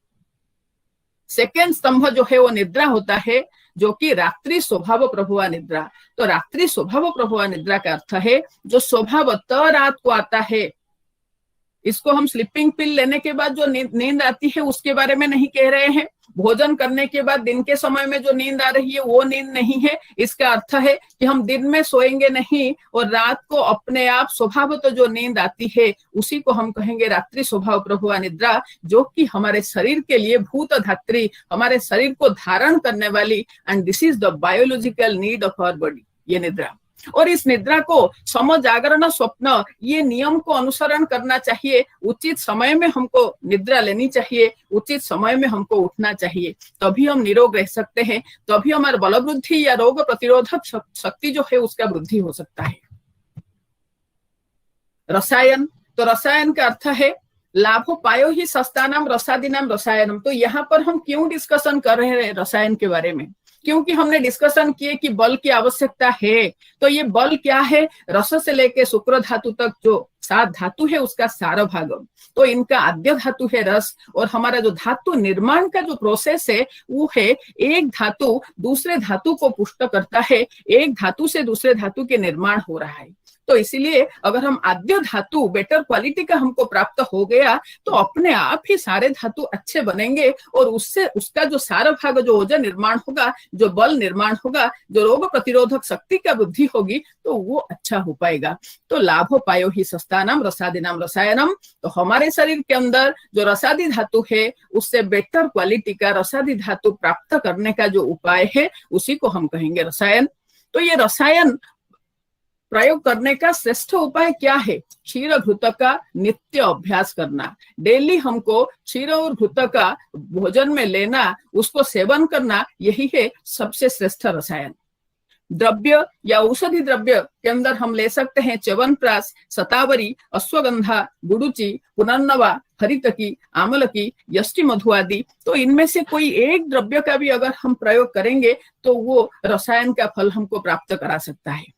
सेकेंड स्तंभ जो है वो निद्रा होता है, जो कि रात्रि स्वभाव प्रभुआ निद्रा। तो रात्रि स्वभाव प्रभुआ निद्रा का अर्थ है जो स्वभावतः रात को आता है। इसको हम स्लीपिंग पिल लेने के बाद जो नींद आती है उसके बारे में नहीं कह रहे हैं। भोजन करने के बाद दिन के समय में जो नींद आ रही है वो नींद नहीं है। इसका अर्थ है कि हम दिन में सोएंगे नहीं और रात को अपने आप स्वभावतः जो नींद आती है उसी को हम कहेंगे रात्रि स्वभाव प्रभुआ निद्रा, जो कि हमारे शरीर के लिए भूत धात्री, हमारे शरीर को धारण करने वाली, and this is the biological need of our body, ये निद्रा। और इस निद्रा को सम जागरण स्वप्न, ये नियम को अनुसरण करना चाहिए। उचित समय में हमको निद्रा लेनी चाहिए, उचित समय में हमको उठना चाहिए, तभी हम निरोग रह सकते हैं, तभी हमारा बल वृद्धि या रोग प्रतिरोधक शक्ति जो है उसका वृद्धि हो सकता है। रसायन, तो रसायन का अर्थ है लाभो पायो ही सस्तानाम रसादीनाम रसायनम। तो यहाँ पर हम क्यों डिस्कशन कर रहे हैं रसायन के बारे में? क्योंकि हमने डिस्कशन किए कि बल की आवश्यकता है। तो ये बल क्या है? रस से लेके शुक्र धातु तक जो 7 धातु है उसका सार भागम, तो इनका आद्य धातु है रस। और हमारा जो धातु निर्माण का जो प्रोसेस है वो है एक धातु दूसरे धातु को पुष्ट करता है, एक धातु से दूसरे धातु के निर्माण हो रहा है। तो इसीलिए अगर हम आद्य धातु बेटर क्वालिटी का हमको प्राप्त हो गया तो अपने आप ही सारे धातु अच्छे बनेंगे और उससे उसका जो सारा भाग, जो ऊर्जा निर्माण होगा, जो बल निर्माण होगा, जो रोग प्रतिरोधक शक्ति का वृद्धि होगी, तो वो अच्छा हो पाएगा। तो लाभो पायो ही सस्तानाम रसादीनाम रसायनम। तो हमारे शरीर के अंदर जो रसादी धातु है उससे बेटर क्वालिटी का रसादी धातु प्राप्त करने का जो उपाय है उसी को हम कहेंगे रसायन। तो ये रसायन प्रयोग करने का श्रेष्ठ उपाय क्या है? क्षीर घृत का नित्य अभ्यास करना। डेली हमको क्षीर और घृत का भोजन में लेना, उसको सेवन करना, यही है सबसे श्रेष्ठ रसायन। द्रव्य या औषधि द्रव्य के अंदर हम ले सकते हैं च्यवनप्राश, शतावरी, अश्वगंधा, गुडुचि, पुनर्नवा, हरितकी, आमलकी, यष्टि मधु आदि। तो इनमें से कोई एक द्रव्य का भी अगर हम प्रयोग करेंगे तो वो रसायन का फल हमको प्राप्त करा सकता है।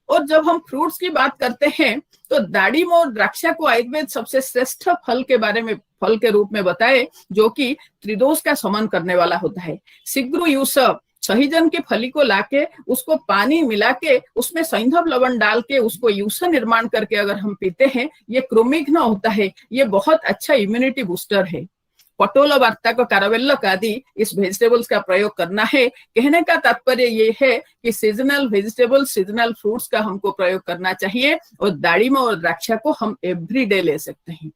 और जब हम फ्रूट्स की बात करते हैं तो दाड़िम और द्राक्षा को आयुर्वेद सबसे श्रेष्ठ फल के बारे में, फल के रूप में बताए, जो कि त्रिदोष का शमन करने वाला होता है। शीघ्र यूस, सहीजन की फली को लाके उसको पानी मिला के उसमें सैंधव लवण डाल के उसको यूस निर्माण करके अगर हम पीते हैं, ये कृमिघ्न होता है, ये बहुत अच्छा इम्यूनिटी बूस्टर है। पटोला वार्ता को कारवेल्ल आदि इस वेजिटेबल्स का प्रयोग करना है। कहने का तात्पर्य ये है कि सीजनल वेजिटेबल्स, सीजनल फ्रूट्स का हमको प्रयोग करना चाहिए और दाड़िम और द्राक्षा को हम एवरीडे ले सकते हैं।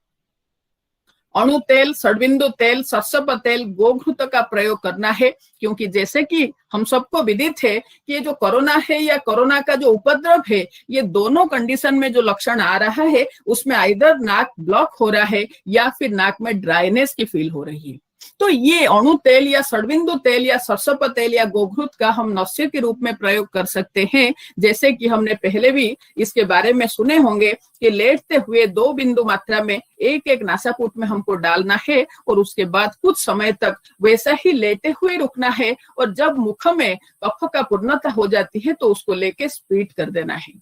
अणु तेल, षड्बिंदु तेल, सरसप तेल, गोघृत का प्रयोग करना है, क्योंकि जैसे कि हम सबको विदित है कि ये जो कोरोना है या कोरोना का जो उपद्रव है, ये दोनों कंडीशन में जो लक्षण आ रहा है उसमें आइदर नाक ब्लॉक हो रहा है या फिर नाक में ड्राइनेस की फील हो रही है। तो ये अणु तेल या षड्बिंदु तेल या सरसप तेल या गोघृत का हम नस्य के रूप में प्रयोग कर सकते हैं। जैसे कि हमने पहले भी इसके बारे में सुने होंगे कि लेटते हुए 2 बिंदु मात्रा में एक एक नासापुट में हमको डालना है और उसके बाद कुछ समय तक वैसा ही लेटे हुए रुकना है, और जब मुख में कफ का पूर्णता हो जाती है तो उसको लेके स्पीट कर देना है।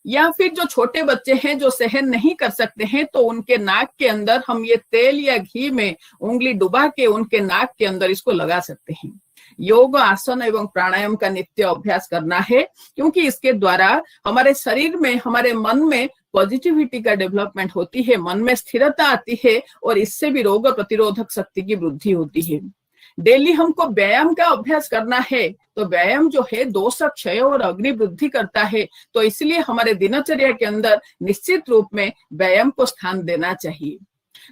या फिर जो छोटे बच्चे हैं जो सहन नहीं कर सकते हैं तो उनके नाक के अंदर हम ये तेल या घी में उंगली डुबा के उनके नाक के अंदर इसको लगा सकते हैं। योग, आसन एवं प्राणायाम का नित्य अभ्यास करना है, क्योंकि इसके द्वारा हमारे शरीर में, हमारे मन में पॉजिटिविटी का डेवलपमेंट होती है, मन में स्थिरता आती है और इससे भी रोग प्रतिरोधक शक्ति की वृद्धि होती है। डेली हमको व्यायाम का अभ्यास करना है, तो व्यायाम जो है दोष क्षय और अग्नि वृद्धि करता है, तो इसलिए हमारे दिनचर्या के अंदर निश्चित रूप में व्यायाम को स्थान देना चाहिए।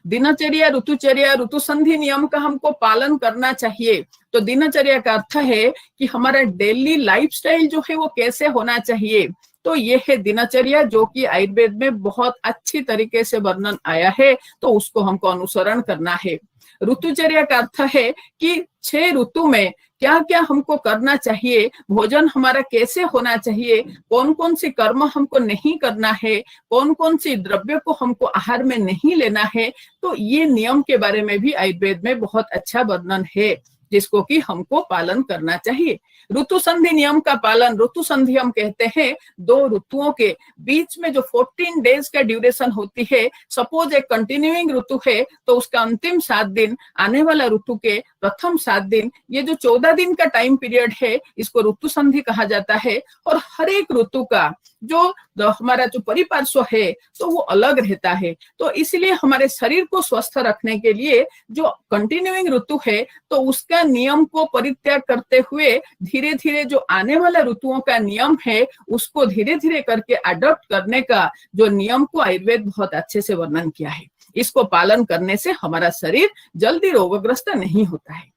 दिनचर्या, ऋतुचर्या, ऋतु संधि नियम का हमको पालन करना चाहिए। तो दिनचर्या का अर्थ है कि हमारा डेली लाइफस्टाइल जो है वो कैसे होना चाहिए। तो ये है दिनचर्या, जो कि आयुर्वेद में बहुत अच्छी तरीके से वर्णन आया है, तो उसको हमको अनुसरण करना है। ऋतुचर्या का अर्थ है कि 6 ऋतु में क्या क्या हमको करना चाहिए, भोजन हमारा कैसे होना चाहिए, कौन कौन सी कर्म हमको नहीं करना है, कौन कौन सी द्रव्य को हमको आहार में नहीं लेना है। तो ये नियम के बारे में भी आयुर्वेद में बहुत अच्छा वर्णन है, जिसको कि हमको पालन करना चाहिए। ऋतु संधि नियम का पालन, ऋतु संधि हम कहते हैं 2 ऋतुओं के बीच में जो 14 डेज का ड्यूरेशन होती है। सपोज एक कंटिन्यूइंग ऋतु है तो उसका अंतिम 7 दिन, आने वाला ऋतु के प्रथम 7 दिन, ये जो 14 दिन का टाइम पीरियड है, इसको ऋतु संधि कहा जाता है। और हर एक ऋतु का जो हमारा जो परिपार्श्व है तो वो अलग रहता है। तो इसलिए हमारे शरीर को स्वस्थ रखने के लिए जो कंटिन्यूइंग ऋतु है तो उसका नियम को परित्याग करते हुए धीरे धीरे जो आने वाला ऋतुओं का नियम है उसको धीरे धीरे करके अडॉप्ट करने का जो नियम को आयुर्वेद बहुत अच्छे से वर्णन किया है। इसको पालन करने से हमारा शरीर जल्दी रोगग्रस्त नहीं होता है।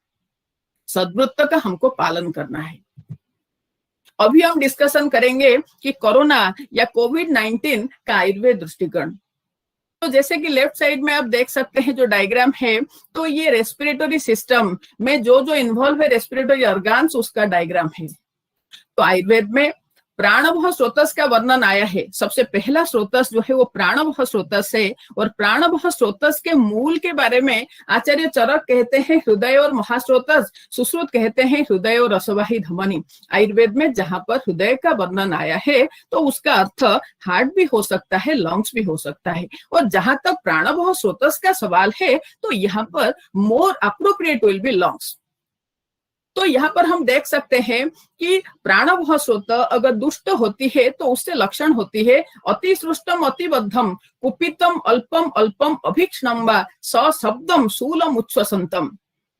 सद्वृत्त का हमको पालन करना है। अभी हम डिस्कशन करेंगे कि कोरोना या कोविड-19 का आयुर्वेद दृष्टिकोण। तो जैसे कि लेफ्ट साइड में आप देख सकते हैं जो डायग्राम है, तो ये रेस्पिरेटरी सिस्टम में जो जो इन्वॉल्व है रेस्पिरेटरी ऑर्गन्स, उसका डायग्राम है। तो आयुर्वेद में प्राणवः स्रोतस का वर्णन आया है। सबसे पहला स्रोतस जो है वो प्राणवः स्रोतस है, और प्राणवः स्रोतस के मूल के बारे में आचार्य चरक कहते हैं हृदय और महास्रोतस, सुश्रुत कहते हैं हृदय और रसवाही धमनी। आयुर्वेद में जहां पर हृदय का वर्णन आया है तो उसका अर्थ हार्ट भी हो सकता है, लंग्स भी हो सकता है। और जहां तक प्राणवः स्रोतस का सवाल है तो यहाँ पर more appropriate will be lungs. तो यहाँ पर हम देख सकते हैं कि प्राणवः स्रोत अगर दुष्ट होती है तो उससे लक्षण होती है अति सृष्टम अतिबद्धम कुपितम अल्पम अल्पम अभिक्षणम व सशब्दम शूलम उच्छ्वसंतम।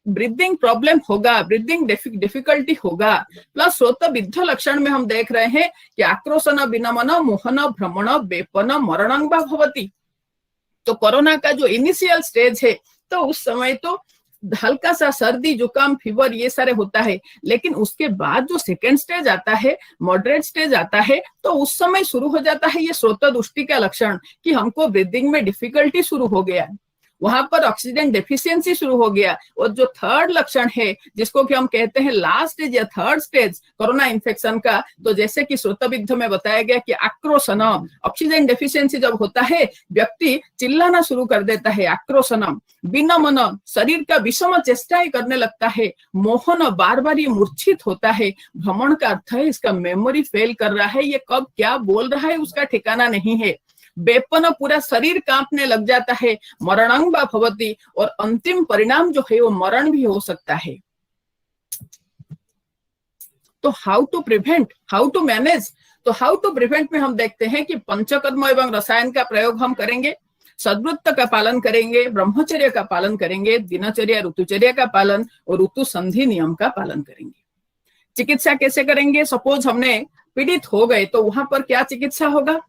ब्रीदिंग प्रॉब्लम होगा, ब्रीदिंग डिफिकल्टी होगा। प्लस स्रोत विद्ध लक्षण में हम देख रहे हैं कि आक्रोशन, विनमन, मोहन, भ्रमण, वेपन, मरणं वा भवति। तो कोरोना का जो इनिशियल स्टेज है तो उस समय तो हल्का सा सर्दी, जुकाम, फीवर ये सारे होता है, लेकिन उसके बाद जो सेकेंड स्टेज आता है, मॉडरेट स्टेज आता है, तो उस समय शुरू हो जाता है ये स्रोत दुष्टि का लक्षण कि हमको ब्रीदिंग में डिफिकल्टी शुरू हो गया, वहां पर ऑक्सीजन डेफिशिएंसी शुरू हो गया। और जो थर्ड लक्षण है जिसको कि हम कहते हैं लास्ट स्टेज या थर्ड स्टेज कोरोना इन्फेक्शन का, तो जैसे कि श्रोतविद्ध में बताया गया कि आक्रोशन, ऑक्सीजन डेफिशिएंसी जब होता है व्यक्ति चिल्लाना शुरू कर देता है, आक्रोशनम। विनमन, शरीर का विषम चेष्टाएं करने लगता है। मोहन, बार बार ये मूर्छित होता है। भ्रमण का अर्थ है इसका मेमोरी फेल कर रहा है, ये कब क्या बोल रहा है उसका ठिकाना नहीं है। वेपन, पूरा शरीर कांपने लग जाता है। मरणं वा भवति, और अंतिम परिणाम जो है वो मरण भी हो सकता है। तो how to prevent, how to manage, तो हाउ टू प्रिवेंट में हम देखते हैं कि पंचकर्म एवं रसायन का प्रयोग हम करेंगे, सद्वृत्त का पालन करेंगे, ब्रह्मचर्य का पालन करेंगे, दिनचर्या ऋतुचर्या का पालन और ऋतु संधि नियम का पालन करेंगे। चिकित्सा कैसे करेंगे? सपोज हमने पीड़ित हो गए तो वहां पर क्या चिकित्सा होगा?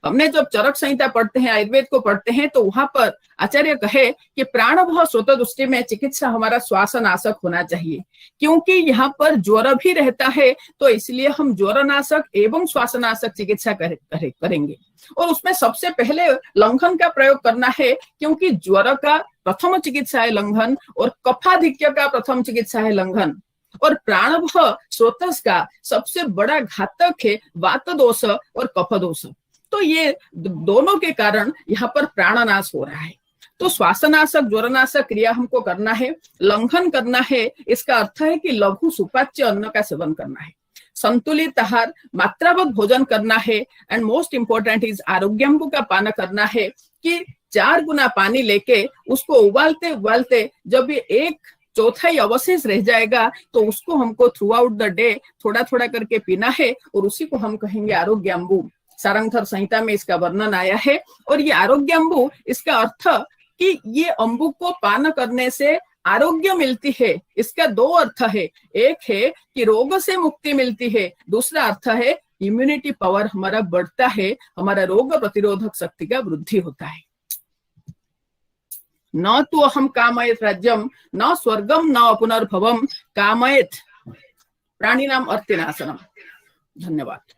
हमने जब चरक संहिता पढ़ते हैं, आयुर्वेद को पढ़ते हैं, तो वहां पर आचार्य कहे कि प्राणभः स्रोत दृष्टि में चिकित्सा हमारा श्वासनाशक होना चाहिए, क्योंकि यहाँ पर ज्वर भी रहता है, तो इसलिए हम ज्वरनाशक एवं श्वासनाशक चिकित्सा करेंगे। और उसमें सबसे पहले लंघन का प्रयोग करना है, क्योंकि ज्वर का प्रथम चिकित्सा है लंघन और कफाधिक्य का प्रथम चिकित्सा है लंघन, और प्राणभः स्रोतस का सबसे बड़ा घातक है वात दोष और कफ दोष। तो ये दोनों के कारण यहाँ पर प्राणनाश हो रहा है। तो श्वासनाशक ज्वरनाशक क्रिया हमको करना है, लंघन करना है। इसका अर्थ है कि लघु सुपाच्य अन्न का सेवन करना है, संतुलित आहार, मात्रावत भोजन करना है, एंड मोस्ट इंपोर्टेंट इज आरोग्यम्बु का पान करना है कि 4 गुना पानी लेके उसको उबालते उबालते जब ये 1/4 अवशेष रह जाएगा तो उसको हमको थ्रू आउट द डे थोड़ा थोड़ा करके पीना है, और उसी को हम कहेंगे आरोग्यम्बु। सारंगधर संहिता में इसका वर्णन आया है। और ये आरोग्यम्बु, इसका अर्थ कि ये अम्बु को पान करने से आरोग्य मिलती है, इसका 2 अर्थ है। एक है कि रोग से मुक्ति मिलती है, दूसरा अर्थ है इम्यूनिटी पावर हमारा बढ़ता है, हमारा रोग प्रतिरोधक शक्ति का वृद्धि होता है। न तो अहम कामयत राज्यम न स्वर्गम न पुनर्भवम कामयत प्राणिनाम अर्थिनाशनम। धन्यवाद।